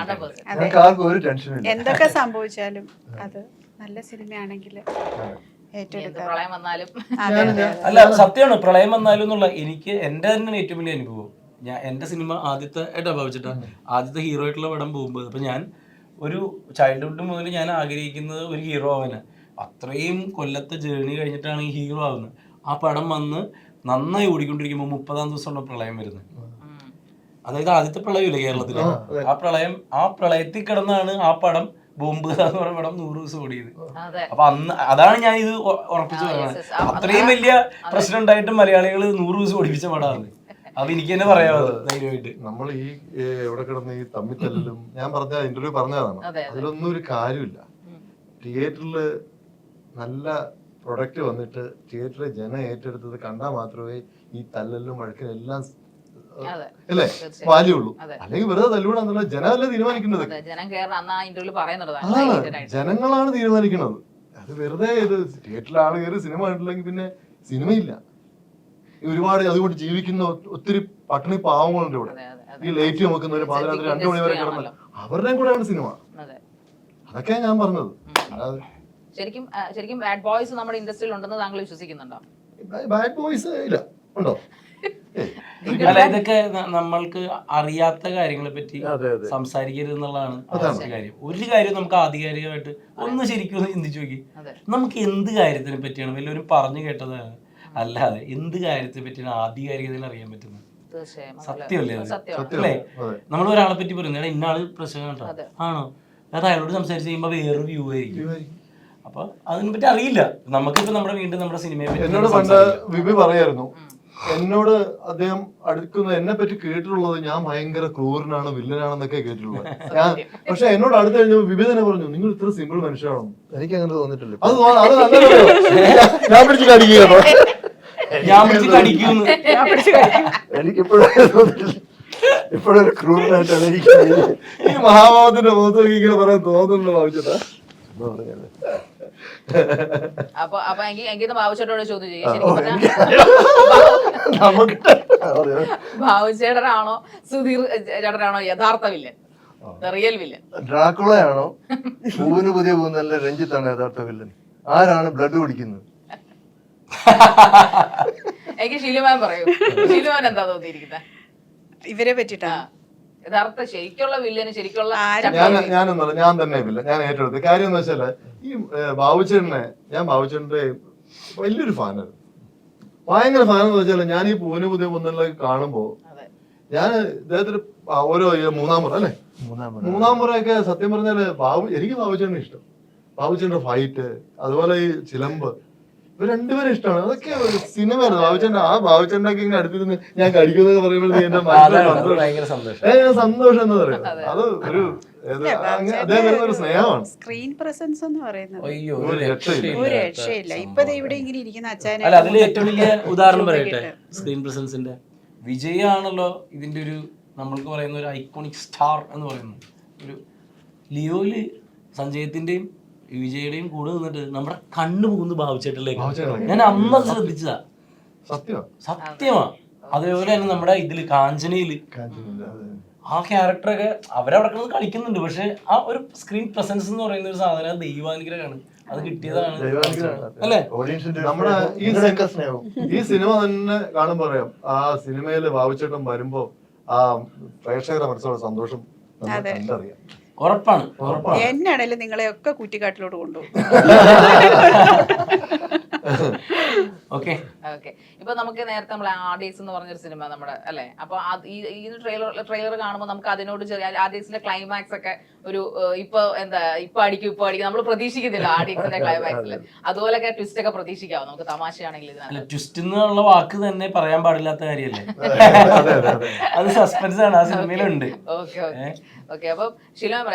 S2: എന്തൊക്കെ സംഭവിച്ചാലും അത് നല്ല സിനിമയാണെങ്കിൽ
S4: പ്രളയം വന്നാലും
S3: അല്ല, സത്യമാണ്. പ്രളയം വന്നാലും എന്നുള്ള എനിക്ക് എന്റെ തന്നെ ഏറ്റവും വലിയ അനുഭവം, എന്റെ സിനിമ ആദ്യത്തെ ഭാവിച്ചിട്ടാ ആദ്യത്തെ ഹീറോ ആയിട്ടുള്ള പടം പോകുമ്പോൾ, അപ്പൊ ഞാൻ ഒരു ചൈൽഡ്ഹുഡ് മുതൽ ഞാൻ ആഗ്രഹിക്കുന്നത് ഒരു ഹീറോ ആവാനാണ്. അത്രയും കൊല്ലത്തെ ജേർണി കഴിഞ്ഞിട്ടാണ് ഈ ഹീറോ ആവുന്നത്. ആ പടം വന്ന് നന്നായി ഓടിക്കൊണ്ടിരിക്കുമ്പോൾ 30-ാം ദിവസമാണ് പ്രളയം വരുന്നത്. അതായത് ആദ്യത്തെ പ്രളയമില്ല കേരളത്തില്, ആ പ്രളയത്തിൽ കിടന്നാണ് ആ പടം ബോംബ് എന്ന് പറയുന്ന പടം 100 ദിവസം ഓടിയത്. അപ്പൊ അതാണ് ഞാൻ ഇത് ഉറപ്പിച്ചു പറയുന്നത്. അത്രയും വലിയ പ്രശ്നം ഉണ്ടായിട്ടും മലയാളികൾ 100 ദിവസം ഓടിപ്പിച്ച പടമാണ്. അപ്പൊ എനിക്ക് തന്നെ പറയാമത് ധൈര്യമായിട്ട്.
S1: നമ്മൾ ഈ എവിടെ കിടന്ന് ഈ തമ്മിത്തല്ലും ഞാൻ പറഞ്ഞ ഇന്റർവ്യൂ പറഞ്ഞതാണ്, അതിലൊന്നും ഒരു കാര്യമില്ല. തിയേറ്ററില് നല്ല പ്രൊഡക്റ്റ് വന്നിട്ട് തിയേറ്ററിൽ ജനം ഏറ്റെടുത്തത് കണ്ടാൽ മാത്രമേ ഈ തല്ലലും വഴക്കിനും എല്ലാം അല്ലേ വാല്യൂ ഉള്ളൂ. അല്ലെങ്കിൽ വെറുതെ തല്ലുകൂടാന്നുള്ള ജനമല്ല തീരുമാനിക്കുന്നത്. ജനങ്ങളാണ് തീരുമാനിക്കുന്നത്. അത് വെറുതെ ഇത് തിയേറ്ററിൽ ആള് കയറി സിനിമ കണ്ടില്ലെങ്കിൽ പിന്നെ സിനിമയില്ല. ഒരുപാട് അതുകൊണ്ട് ജീവിക്കുന്ന ഒത്തിരി പട്ടിണി പാവങ്ങളുണ്ട് ഇവിടെ. ഈ ലേറ്റ് നോക്കുന്നവര് പാതിരാത്രി 2 മണി വരെ കിടന്നത് അവരുടെയും കൂടെയാണ് സിനിമ. അതൊക്കെയാണ് ഞാൻ പറഞ്ഞത്.
S4: ശരിക്കും ബാഡ് ബോയ്സ് നമ്മുടെ ഇൻഡസ്ട്രിയിൽ ഉണ്ടെന്ന് താങ്കൾ വിശ്വസിക്കുന്നുണ്ടോ?
S1: ബാഡ് ബോയ്സ് ഇല്ല, ഉണ്ടോ?
S3: അല്ല, ഇതൊക്കെ നമ്മൾക്ക് അറിയാത്ത കാര്യങ്ങളെ പറ്റി സംസാരിക്കരുത് എന്നുള്ളതാണ് കാര്യം. ഒരു കാര്യം നമുക്ക് ആധികാരികമായിട്ട് ഒന്ന് ശരിക്കും ചിന്തിച്ചു നോക്കി, നമുക്ക് എന്ത് കാര്യത്തിനെ പറ്റിയാണ് വല്ലവരും പറഞ്ഞു കേട്ടതാണ് അല്ലാതെ എന്ത് കാര്യത്തെ പറ്റിയാണ് ആധികാരികതയിൽ അറിയാൻ പറ്റുന്നത്? സത്യമല്ലേ അത്? അല്ലേ? നമ്മൾ ഒരാളെ പറ്റി പറയുന്നത് ഇന്ന ആള് പ്രശ്നം ആണോ, അത് അയാളോട് സംസാരിച്ച് കഴിയുമ്പോ വേറൊരു വ്യൂ ആയിരിക്കും. അപ്പൊ അതിനെ പറ്റി അറിയില്ല. നമുക്കിപ്പോ നമ്മുടെ സിനിമയെ പറ്റി
S1: എന്നോട് പണ്ട് വിബി പറയായിരുന്നു, എന്നോട് അദ്ദേഹം അടുക്കുന്ന എന്നെ പറ്റി കേട്ടിട്ടുള്ളത് ഞാൻ ഭയങ്കര ക്രൂരനാണ്, വില്ലനാണെന്നൊക്കെ കേട്ടിട്ടുള്ളത്. പക്ഷെ എന്നോട് അടുത്ത് കഴിഞ്ഞപ്പോൾ വിബി തന്നെ പറഞ്ഞു, നിങ്ങൾ ഇത്ര സിമ്പിൾ മനുഷ്യരാണോ?
S6: എനിക്ക് അങ്ങനെ തോന്നിട്ടില്ല.
S1: ഞാൻ പിടിച്ച് കടിക്കുകയാണോ?
S6: എനിക്ക് ഇപ്പോഴൊരു ക്രൂരനായിട്ടാണ് എനിക്ക്
S1: ഈ മഹാഭാവത്തിന്റെ മുഖത്ത് ഇങ്ങനെ പറയാൻ തോന്നുന്നു. ഭാവിച്ചതാ
S4: അപ്പൊ എനിക്ക് ബാബുചേട്ടനോട് ചോദ്യം ചെയ്യാം. ബാബുചേട്ടനാണോ സുധീർ ചേട്ടനാണോ യഥാർത്ഥ വില്ലൻ, റിയൽ വില്ലൻ?
S6: ഡ്രാക്കുളയാണോ പൂവിന് പുതിയ പൂന്നല്ല രഞ്ജിത്താണോ യഥാർത്ഥ വില്ലൻ? ആരാണ് ബ്ലഡ് കുടിക്കുന്നത്?
S4: എനിക്ക് ഷിലുമാൻ പറയൂ, ഷിലുമാൻ എന്താ തോന്നിയിരിക്കുന്നത്
S2: ഇവരെ പറ്റിട്ടാ?
S4: യഥാർത്ഥ ശരിക്കുള്ള വില്ലന് ശരിക്കുള്ള
S1: ഞാൻ തന്നെ വില്ല, ഞാൻ ഏറ്റെടുത്ത്. കാര്യം എന്ന് വെച്ചാല് ഈ ബാബുചേട്ടനെ, ഞാൻ ബാബുചേട്ടന്റെ വലിയൊരു ഫാനാണ്, ഭയങ്കര ഫാനെന്ന് വെച്ചാല് ഞാൻ ഈ പൂവിന് പുതിയ പൊന്നലിലേക്ക് കാണുമ്പോ ഞാൻ ഇദ്ദേഹത്തിന് ഓരോ 3-ാം മുറ അല്ലെ 3-ാം മുറയൊക്കെ സത്യം പറഞ്ഞാല് എനിക്ക് ബാബുചേട്ടനെ ഇഷ്ടം. ബാബുചേട്ടന്റെ ഫൈറ്റ്, അതുപോലെ ഈ ചിലമ്പ്, ഇവർ രണ്ടുപേരും ഇഷ്ടമാണ്. അതൊക്കെ സിനിമയാണ്. ബാബുച്ചേട്ടനൊക്കെ ഇങ്ങനെ അടുത്തിരുന്ന് ഞാൻ കഴിക്കുന്നൊക്കെ പറയുമ്പോഴത്തേക്ക് എന്റെ
S3: ഭയങ്കര സന്തോഷം.
S1: സന്തോഷം എന്ന് പറയും. അത് ഒരു അദ്ദേഹം വരുന്ന ഒരു സ്നേഹമാണ്.
S2: സ്ക്രീൻ പ്രസൻസ് എന്ന് പറയുന്നത്
S3: അയ്യോ
S2: ഒരു രക്ഷയില്ല. ഇപ്പൊ ഇവിടെ ഇങ്ങനെ ഇരിക്കുന്ന അച്ഛനെ
S3: അല്ല, അതില് ഏറ്റവും വലിയ ഉദാഹരണം പറയട്ടെ സ്ക്രീൻ പ്രസൻസിന്റെ. വിജയ് ആണല്ലോ ഇതിന്റെ ഒരു നമ്മൾക്ക് പറയുന്ന ഒരു ഐക്കോണിക് സ്റ്റാർ എന്ന് പറയുന്നത്. ഒരു ലിയോയില് സഞ്ജയത്തിന്റെയും വിജയുടെയും കൂടെ നിന്നിട്ട് നമ്മുടെ കണ്ണു പോകുന്നു ബാബുച്ചേട്ടനിലേക്ക്. ഞാൻ അന്ന് ശ്രദ്ധിച്ചതാ, സത്യമാ. അതേപോലെ തന്നെ നമ്മുടെ ഇതില് കാഞ്ചനയില് ആ ക്യാരക്ടറൊക്കെ അവരവിടെ കിടന്ന് കളിക്കുന്നുണ്ട്. പക്ഷെ ആ ഒരു സ്ക്രീൻ പ്രസൻസ് എന്ന് പറയുന്ന ഒരു സാധനം ദൈവാനുഗ്രഹമാണ്. അത് കിട്ടിയതാണ് അല്ലേ?
S1: നമ്മുടെ ഈ സിനിമ തന്നെ കാണുമ്പോ അറിയാം, ആ സിനിമയില് ബാബുച്ചേട്ടൻ വരുമ്പോ ആ പ്രേക്ഷകരുടെ മനസ്സിലുള്ള സന്തോഷം കണ്ടറിയാം.
S3: ഉറപ്പാണ്.
S2: എന്നാണേലും നിങ്ങളെ ഒക്കെ കുറ്റിക്കാട്ടിലോട്ട് കൊണ്ടുപോകും.
S4: ഓക്കെ. ഇപ്പൊ നമുക്ക് നേരത്തെ നമ്മൾ ആർഡേസ് എന്ന് പറഞ്ഞൊരു സിനിമ നമ്മുടെ അല്ലെ, അപ്പൊ ഈ ട്രെയിലർ കാണുമ്പോൾ നമുക്ക് അതിനോട് ചെറിയ ആർഡേസിന്റെ ക്ലൈമാക്സ് ഒക്കെ ഒരു ഇപ്പൊ അടിക്കും നമ്മൾ പ്രതീക്ഷിക്കുന്നില്ല ആർഡേസിന്റെ ക്ലൈമാക്സിൽ. അതുപോലൊക്കെ ട്വിസ്റ്റ് ഒക്കെ പ്രതീക്ഷിക്കാവോ നമുക്ക് തമാശയാണെങ്കിൽ?
S3: ട്വിസ്റ്റ് എന്നുള്ള വാക്ക് തന്നെ പറയാൻ പാടില്ലാത്ത കാര്യല്ലേ, അത് സസ്പെൻസ് ആണ്, ആ സിനിമയിലുണ്ട്.
S4: ഓക്കെ. അപ്പൊ ശിലോം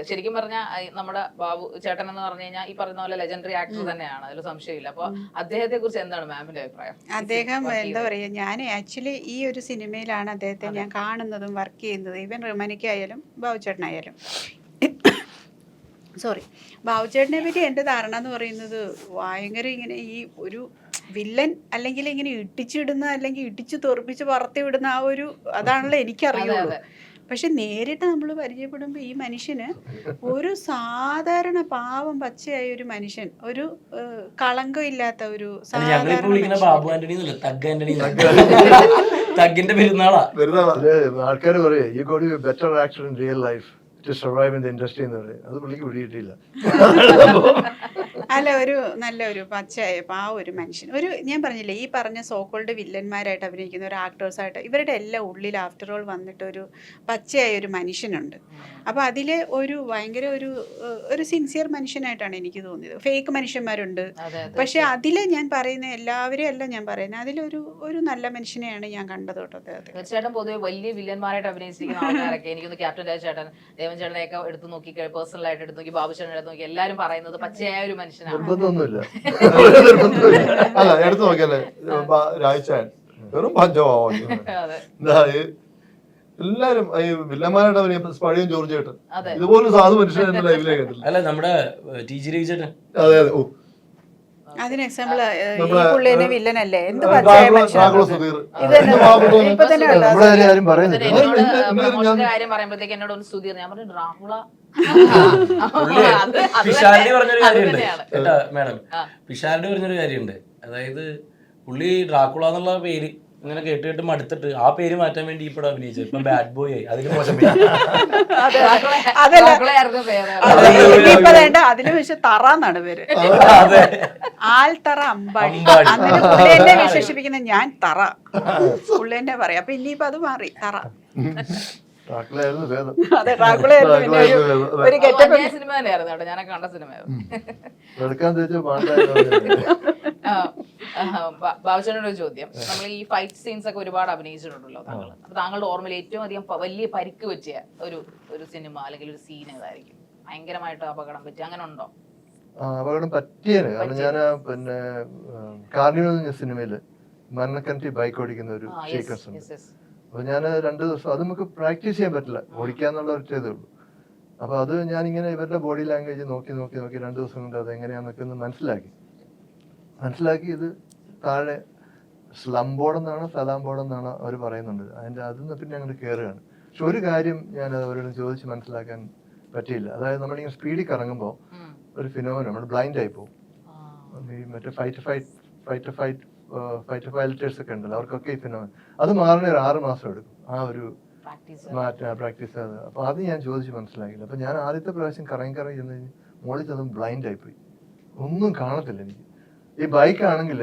S4: ശരിക്കും പറഞ്ഞാൽ നമ്മുടെ ബാബു ചേട്ടൻ എന്ന് പറഞ്ഞു കഴിഞ്ഞാൽ ഈ പറയുന്ന പോലെ ലെജൻഡറി ആക്ടർ തന്നെയാണ്, അതിൽ സംശയമില്ല. അപ്പൊ അദ്ദേഹത്തെ കുറിച്ച് എന്താണ് മാമിന്റെ അഭിപ്രായം?
S2: അദ്ദേഹം എന്താ പറയാ, ഞാൻ ആക്ച്വലി ഈ ഒരു സിനിമയിലാണ് അദ്ദേഹത്തെ ഞാൻ കാണുന്നതും വർക്ക് ചെയ്യുന്നതും. ഈവൻ റിമനിക്കായാലും ബാബുച്ചേട്ടനായാലും. സോറി, ബാബുച്ചേട്ടനെ പറ്റി എൻ്റെ ധാരണ എന്ന് പറയുന്നത് ഭയങ്കര ഇങ്ങനെ ഈ ഒരു വില്ലൻ അല്ലെങ്കിൽ ഇങ്ങനെ ഇടിച്ചിടുന്ന അല്ലെങ്കിൽ ഇടിച്ചു തെറിപ്പിച്ച് പറത്തി വിടുന്ന ആ ഒരു അതാണല്ലോ എനിക്കറിയുള്ളൂ. പക്ഷെ നേരിട്ട് നമ്മൾ പരിചയപ്പെടുമ്പോൾ ഈ മനുഷ്യന് ഒരു സാധാരണ പാവം പച്ചയായ ഒരു മനുഷ്യൻ, ഒരു കളങ്കം ഇല്ലാത്ത ഒരു
S6: ആൾക്കാർ പറയേ you got be better actor in real life to survive in the industry എന്ന് പറയും. അത് പുള്ളിക്ക് പിടിയിട്ടില്ല.
S2: അല്ല, ഒരു നല്ല ഒരു പച്ചയായ ആ ഒരു മനുഷ്യൻ, ഒരു ഞാൻ പറഞ്ഞില്ലേ ഈ പറഞ്ഞ സോക്കോൾഡ് വില്ലന്മാരായിട്ട് അഭിനയിക്കുന്ന ഒരു ആക്ടേഴ്സായിട്ട് ഇവരുടെ എല്ലാം ഉള്ളിൽ ആഫ്റ്റർ ഓൾ വന്നിട്ട് ഒരു പച്ചയായ ഒരു മനുഷ്യനുണ്ട്. അപ്പോൾ അതിൽ ഒരു ഭയങ്കര ഒരു സിൻസിയർ മനുഷ്യനായിട്ടാണ് എനിക്ക് തോന്നിയത്. ഫേക്ക് മനുഷ്യന്മാരുണ്ട്, പക്ഷെ അതിൽ ഞാൻ പറയുന്ന എല്ലാവരും അല്ല ഞാൻ പറയുന്നത്, അതിലൊരു നല്ല മനുഷ്യനെയാണ് ഞാൻ കണ്ടത് കേട്ടോ അദ്ദേഹത്തെ.
S4: തീർച്ചയായിട്ടും പൊതുവെ വലിയ വില്ലന്മാരായിട്ട് അഭിനയിച്ചിരിക്കുന്ന ആൾക്കാരൊക്കെ എനിക്കൊന്ന് ക്യാപ്റ്റൻ രാജേട്ടൻ, ദേവൻ ചേട്ടനെയൊക്കെ എടുത്ത് നോക്കി, പേഴ്സണലായിട്ട് എടുത്ത് നോക്കി, ബാബു ചേട്ടനെ എടുത്ത് നോക്കി, എല്ലാവരും പറയുന്നത് പച്ചയായ ഒരു മനുഷ്യനാണ്.
S1: അല്ല, എടുത്തു നോക്കിയല്ലേ രാജാൻ വെറും പഞ്ചഭാവം. എല്ലാരും ഈ വില്ലന്മാരായിട്ട് അഭിനയിക്കും. പഴയും ജോർജ് ചേട്ടൻ ഇതുപോലെ സാധു മനുഷ്യനെ ലൈവിലേക്ക് കണ്ടില്ല.
S3: അല്ല, നമ്മുടെ ടി ജി രവി ചേട്ടൻ.
S1: അതെ അതെ. ഓ,
S2: അതിന് എക്സാമ്പിൾ പുള്ളിനെ വില്ലനല്ലേ, എന്ത്
S4: കാര്യം പറയുമ്പോഴത്തേക്ക് എന്നോട് ഒന്ന് സുധീർ, ഞാൻ പറഞ്ഞു ഡ്രാക്കുള.
S3: പിഷാരടി പറഞ്ഞൊരു കാര്യമുണ്ട് കേട്ടാ മാഡം, പിഷാരടി പറഞ്ഞൊരു കാര്യമുണ്ട്. അതായത് പുള്ളി ഡ്രാക്കുള എന്നുള്ള പേര് ഇങ്ങനെ കേട്ട് മടുത്തിട്ട് ആ പേര് മാറ്റാൻ വേണ്ടി ഇപ്പോൾ അഭിനയിച്ചത്. ഇപ്പൊ ബാഡ് ബോയ് ആയി, അതിന് മോശം
S2: അതിന് പക്ഷെ തറാന്നാണ് പേര്, ആൽത്തറ അമ്പാടി. എന്നെ വിശേഷിപ്പിക്കുന്ന ഞാൻ തറ, പുള്ളി എന്നെ പറയാം. അപ്പൊ ഇനിയിപ്പോ അത് മാറി, തറ. അതെ,
S4: സിനിമ തന്നെയായിരുന്നു കേട്ടോ, ഞാനൊക്കെ കണ്ട സിനിമയായിരുന്നു. ബാബുച്ചേട്ടനോട് ഒരു ചോദ്യം. നമ്മൾ ഈ ഫൈറ്റ് സീൻസ് ഒക്കെ ഒരുപാട് അഭിനയിച്ചിട്ടുണ്ടല്ലോ താങ്കൾ. അപ്പൊ താങ്കളുടെ ഓർമ്മയിൽ ഏറ്റവും അധികം വലിയ പരിക്ക് പറ്റിയ ഒരു സിനിമ അല്ലെങ്കിൽ ഒരു സീൻ ഏതായിരിക്കും? ഭയങ്കരമായിട്ട് അപകടം പറ്റി അങ്ങനെ ഉണ്ടോ?
S6: അപകടം പറ്റിയാണ്. കാരണം ഞാൻ പിന്നെ കാർണിവൽ സിനിമയില് മരണക്കണ്ടി ബൈക്ക് ഓടിക്കുന്ന ഒരു സീക്വൻസ് ഉണ്ട്. അപ്പൊ ഞാൻ 2 ദിവസം അത് നമുക്ക് പ്രാക്ടീസ് ചെയ്യാൻ പറ്റില്ല, ഓടിക്കാന്നുള്ള ഒരു ചെയ്തേ ഉള്ളൂ. അപ്പൊ അത് ഞാനിങ്ങനെ ഇവരുടെ ബോഡി ലാംഗ്വേജ് നോക്കി 2 ദിവസം കൊണ്ട് അത് എങ്ങനെയാന്നൊക്കെ ഒന്ന് മനസ്സിലാക്കി ഇത് താഴെ സ്ലം ബോർഡെന്നാണോ സലാം ബോർഡെന്നാണോ അവർ പറയുന്നുണ്ട്. അതിന്ന് പിന്നെ അങ്ങോട്ട് കയറുകയാണ്. പക്ഷെ ഒരു കാര്യം ഞാൻ അവരോട് ചോദിച്ച് മനസ്സിലാക്കാൻ പറ്റിയില്ല. അതായത് നമ്മളിങ്ങനെ സ്പീഡിൽ കറങ്ങുമ്പോൾ ഒരു ഫിനോമിന നമ്മൾ ബ്ലൈൻഡ് ആയി പോകും. ഈ മറ്റേ ഫൈറ്റർ പൈലറ്റേഴ്സ് ഒക്കെ ഉണ്ടല്ലോ, അവർക്കൊക്കെ ഈ ഫിനോമിന അത് മാറുന്ന ഒരു 6 മാസം എടുക്കും ആ ഒരു പ്രാക്ടീസ്. അപ്പൊ അത് ഞാൻ ചോദിച്ച് മനസ്സിലാക്കില്ല. അപ്പൊ ഞാൻ ആദ്യത്തെ പ്രാവശ്യം കറങ്ങി ചെന്ന് കഴിഞ്ഞ് മോളിൽ ചെന്ന് ബ്ലൈൻഡ് ആയിപ്പോയി, ഒന്നും കാണത്തില്ല എനിക്ക്. ഈ ബൈക്ക് ആണെങ്കിൽ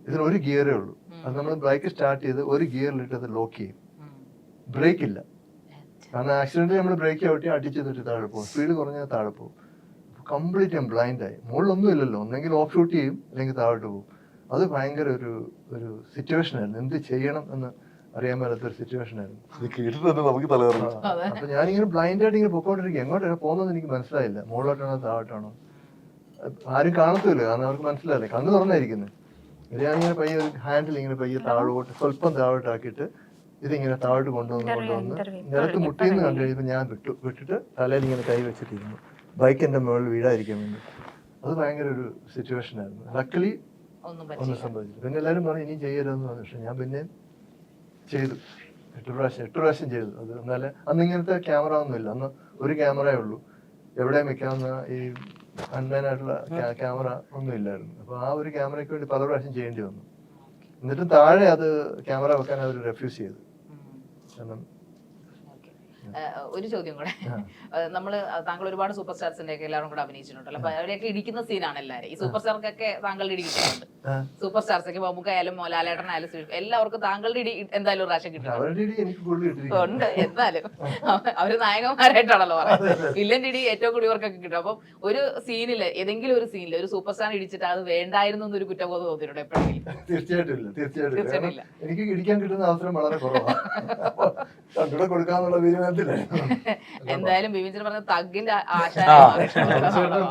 S6: ഇതിന് ഒരു ഗിയറേ ഉള്ളൂ. അത് നമ്മൾ ബൈക്ക് സ്റ്റാർട്ട് ചെയ്ത് ഒരു ഗിയറിലിട്ട് അത് ലോക്ക് ചെയ്യും, ബ്രേക്ക് ഇല്ല. കാരണം ആക്സിഡന്റ് നമ്മൾ ബ്രേക്ക് ഔട്ടി അടിച്ച് താഴെ പോകും, സ്പീഡ് കുറഞ്ഞാൽ താഴെ പോകും. കംപ്ലീറ്റ് ഞാൻ ബ്ലൈൻഡായി. മുകളിലൊന്നും ഇല്ലല്ലോ, ഒന്നെങ്കിൽ ഓഫ് ഷൂട്ട് ചെയ്യും അല്ലെങ്കിൽ താഴോട്ട് പോകും. അത് ഭയങ്കര ഒരു സിറ്റുവേഷൻ ആയിരുന്നു. എന്ത് ചെയ്യണം എന്ന് അറിയാൻ മേലാത്തൊരു സിറ്റുവേഷൻ ആയിരുന്നു.
S1: ഇത് കേട്ടിട്ട് തന്നെ നമുക്ക് തലകറങ്ങി.
S6: അപ്പൊ ഞാനിങ്ങനെ ബ്ലൈൻഡായിട്ട് ഇങ്ങനെ പൊക്കോണ്ടിരിക്കും. എങ്ങോട്ടാണ് പോകുന്നത് എനിക്ക് മനസ്സിലായില്ല. മുകളിലോട്ടാണോ താഴോട്ടാണോ ആരും കാണത്തില്ല, കാരണം അവർക്ക് മനസ്സിലായില്ലേ, കണ്ണ് തുറന്നായിരിക്കുന്നത്. ഞാനിങ്ങനെ പയ്യെ ഒരു ഹാൻഡിൽ ഇങ്ങനെ പയ്യെ താഴോട്ട് സ്വല്പം താഴോട്ടാക്കിയിട്ട് ഇതിങ്ങനെ താഴോട്ട് കൊണ്ടുവന്ന് നിലത്ത് മുട്ടിയെന്ന് കണ്ടു കഴിയുമ്പോൾ ഞാൻ വിട്ടിട്ട് തലയിൽ ഇങ്ങനെ കൈ വെച്ചിട്ടിരുന്നു, ബൈക്ക് എൻ്റെ മുകളിൽ വീഴാതിരിക്കാൻ വേണ്ടി. അത് ഭയങ്കര ഒരു സിറ്റുവേഷൻ ആയിരുന്നു. ലക്കലി ഒന്നും സംഭവിച്ചില്ല. പിന്നെ എല്ലാവരും പറഞ്ഞു ഇനി ചെയ്യരുതെന്ന് പറഞ്ഞു. പക്ഷെ ഞാൻ പിന്നെ ചെയ്തു. 8 പ്രാവശ്യം ചെയ്തു. അത് എന്നാല് അന്ന് ഇങ്ങനത്തെ ക്യാമറ ഒന്നും ഇല്ല. അന്ന് ഒരു ക്യാമറയേ ഉള്ളൂ. എവിടെയും വെക്കാവുന്ന ഈ അൺമാനായിട്ടുള്ള ക്യാമറ ഒന്നും ഇല്ലായിരുന്നു. അപ്പൊ ആ ഒരു ക്യാമറയ്ക്ക് വേണ്ടി പല പ്രാവശ്യം ചെയ്യേണ്ടി വന്നു. എന്നിട്ടും താഴെ അത് ക്യാമറ വെക്കാൻ അവർ റെഫ്യൂസ് ചെയ്തു. കാരണം
S4: ഒരു ചോദ്യം കൂടെ, നമ്മള് താങ്കൾ ഒരുപാട് സൂപ്പർ സ്റ്റാർസിന്റെ ഒക്കെ എല്ലാവരും കൂടെ അഭിനയിച്ചിട്ടുണ്ടല്ലോ. അപ്പൊ അവരെയൊക്കെ ഇടിക്കുന്ന സീനാണ് എല്ലാവരും. ഈ സൂപ്പർ സ്റ്റാർക്കൊക്കെ താങ്കളുടെ ഇടിക്കുന്നുണ്ട്. സൂപ്പർ സ്റ്റാർസൊക്കെ മമ്മൂക്കായാലും ലാലേട്ടനായാലും എല്ലാവർക്കും താങ്കളുടെ ഇടി എന്തായാലും പ്രാവശ്യം കിട്ടുന്നുണ്ട്. എന്നാലും അവര് നായകന്മാരായിട്ടാണല്ലോ പറയുന്നത്. വില്ലന്റെ ഇടി ഏറ്റവും കൂടി ഇവർക്കൊക്കെ കിട്ടും. അപ്പം ഒരു സീനില് ഏതെങ്കിലും ഒരു സീനില് ഒരു സൂപ്പർ സ്റ്റാർ ഇടിച്ചിട്ട് അത് വേണ്ടായിരുന്നു എന്നൊരു കുറ്റബോധം തോന്നിയിട്ടുണ്ട് എപ്പോഴെങ്കിലും?
S6: തീർച്ചയായിട്ടും ഇല്ല. എനിക്ക് ഇടിക്കാൻ കിട്ടുന്ന അവസരം വളരെ കുറവാണ്. കൊടുക്കാന്നുള്ള തീരുമാനത്തിൽ
S4: എന്തായാലും ബിബിൻ പറഞ്ഞ തഗ്ഗിന്റെ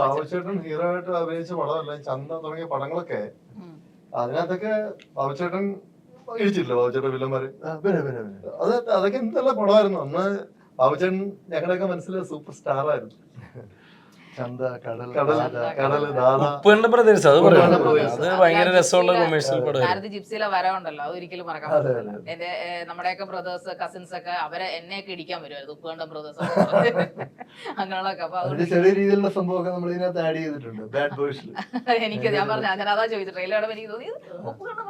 S1: ബാബുചേട്ടൻ ഹീറോ ആയിട്ട് അഭിനയിച്ച പടമല്ല ചന്ത തുടങ്ങിയ പടങ്ങളൊക്കെ, അതിനകത്തൊക്കെ ബാബുചേട്ടൻ ഇടിച്ചിട്ടില്ല. ബാബുചേട്ടൻ വില്ലന്മാര് അതൊക്കെ എന്തെല്ലാം പടമായിരുന്നു. അന്ന് ബാബുചേട്ടൻ ഞങ്ങളുടെയൊക്കെ മനസ്സിൽ സൂപ്പർ സ്റ്റാർ ആയിരുന്നു.
S6: ചന്ത,
S1: കടല്, ദാദ,
S3: ഉപ്പുകളുടെ പ്രദേശം അത് ഭയങ്കര രസമുള്ള കൊമേഴ്സ്യൽ പടം.
S4: ഭാരതി ജിപ്സിയിലെ വരവുണ്ടല്ലോ, അത് ഒരിക്കലും മറക്കാൻ പറ്റില്ല. എന്റെ നമ്മുടെയൊക്കെ ബ്രദേഴ്സ് കസിൻസ് ഒക്കെ അവരെ എന്നെയൊക്കെ ഇടിക്കാൻ വരുമായിരുന്നു, ഉപ്പുകണ്ട ബ്രദേഴ്സ് അങ്ങനെയുള്ളതൊക്കെ. അപ്പൊ
S6: ചെറിയ രീതിയിലുള്ള സംഭവമൊക്കെ നമ്മൾ ഇതിനകത്ത് ആഡ് ചെയ്തിട്ടുണ്ട് ബാഡ് ബോയ്സിൽ.
S4: എനിക്ക് ഞാൻ പറഞ്ഞു ഞാൻ അതാ ചോദിച്ചു, ട്രെയിലർ എനിക്ക് തോന്നി ഉപ്പുകണ്ട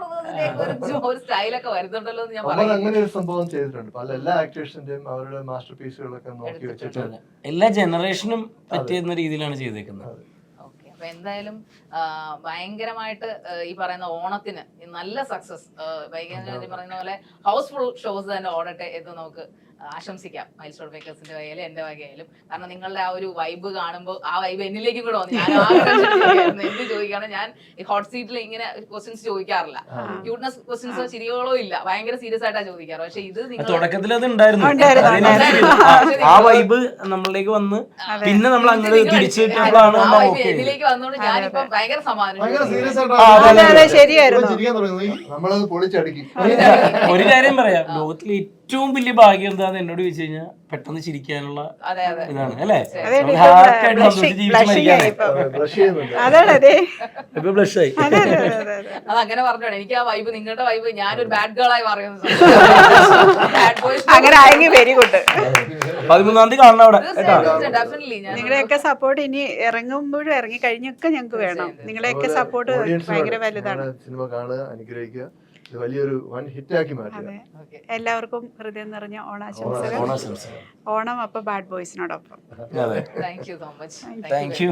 S4: ബ്രദേഴ്സിന്റെ ഒരു സ്റ്റൈലൊക്കെ വരുന്നുണ്ടല്ലോ എന്ന് ഞാൻ പറഞ്ഞു.
S6: അങ്ങനെ ഒരു സംഭവം ചെയ്തിട്ടുണ്ട്. പല എല്ലാ ആക്ടേഴ്സിന്റെയും അവരുടെ മാസ്റ്റർ പീസുകളൊക്കെ നോക്കി വെച്ചിട്ടുണ്ട്.
S3: എല്ലാ ജനറേഷനും പറ്റിയ രീതിയിലാണ് ചെയ്തേക്കുന്നത്.
S4: അപ്പൊ എന്തായാലും ഭയങ്കരമായിട്ട് ഈ പറയുന്ന ഓണത്തിന് നല്ല സക്സസ്, പറയുന്ന പോലെ ഹൗസ്ഫുൾ ഷോസ് തന്നെ ഓടട്ടെ എന്ന് നമുക്ക് ആശംസിക്കാം. മൈൽ സ്റ്റോൺ മേക്കേഴ്സിന്റെ വകയിലും എന്റെ വകയിലും. കാരണം നിങ്ങളുടെ ആ ഒരു വൈബ് കാണുമ്പോൾ ആ വൈബ് എന്നിലേക്കും കൂടെ വന്നു. ഞാൻ എന്ത് ചോദിക്കാണ്, ഞാൻ ഈ ഹോട്ട് സീറ്റിൽ ഇങ്ങനെ ക്വസ്റ്റ്യൻസ് ചോദിക്കാറില്ല. ക്യൂട്ട്നെസ് ക്വസ്റ്റ്യൻസോ ചിരികളോ ഇല്ല, ഭയങ്കര സീരിയസ് ആയിട്ടാണ് ചോദിക്കാറ്. പക്ഷെ ഇത്
S3: തുടക്കത്തിൽ അത് ഉണ്ടായിരുന്നു, ആ വൈബ് നമ്മളിലേക്ക് വന്ന് പിന്നെ നമ്മൾ അങ്ങനെ തിരിച്ചിട്ടുള്ളതാണ്
S4: എന്നിലേക്ക് വന്നോണ്ട് ഞാനിപ്പം ഭയങ്കര സമാധാനം.
S6: നമ്മളത് പൊളിച്ചടുക്കി.
S3: ഒരു കാര്യം പറയാം, ലോകത്തിലെ ഏറ്റവും വലിയ ഭാഗ്യം എന്താന്ന് എന്നോട് ചോദിച്ചു കഴിഞ്ഞാൽ പെട്ടെന്ന് ചിരിക്കാനുള്ള ഇതാണ് അല്ലേ.
S4: അതങ്ങനെ പറഞ്ഞോളൂ. എനിക്ക് ആ വൈബ്, നിങ്ങളുടെ വൈബ്, ഞാനൊരു ബാഡ് ഗേൾ ആയി പറയുന്നത്.
S3: 13-ാം തീയതി കാണണം അവിടെ.
S2: നിങ്ങളുടെയൊക്കെ സപ്പോർട്ട് ഇനി ഇറങ്ങുമ്പോഴും ഇറങ്ങി കഴിഞ്ഞൊക്കെ ഞങ്ങൾക്ക് വേണം. നിങ്ങളുടെയൊക്കെ സപ്പോർട്ട് ഭയങ്കര വലുതാണ്.
S6: സിനിമ കാണുക, അനുഗ്രഹിക്കുക, വലിയൊരു വൺ ഹിറ്റാക്കി മാറ്റുക.
S2: എല്ലാവർക്കും ഹൃദയം നിറഞ്ഞ ഓണാശംസകൾ. ഓണം അപ്പൊ ബാഡ് ബോയ്സിനോടൊപ്പം.
S4: Thank you so much.
S3: Thank U.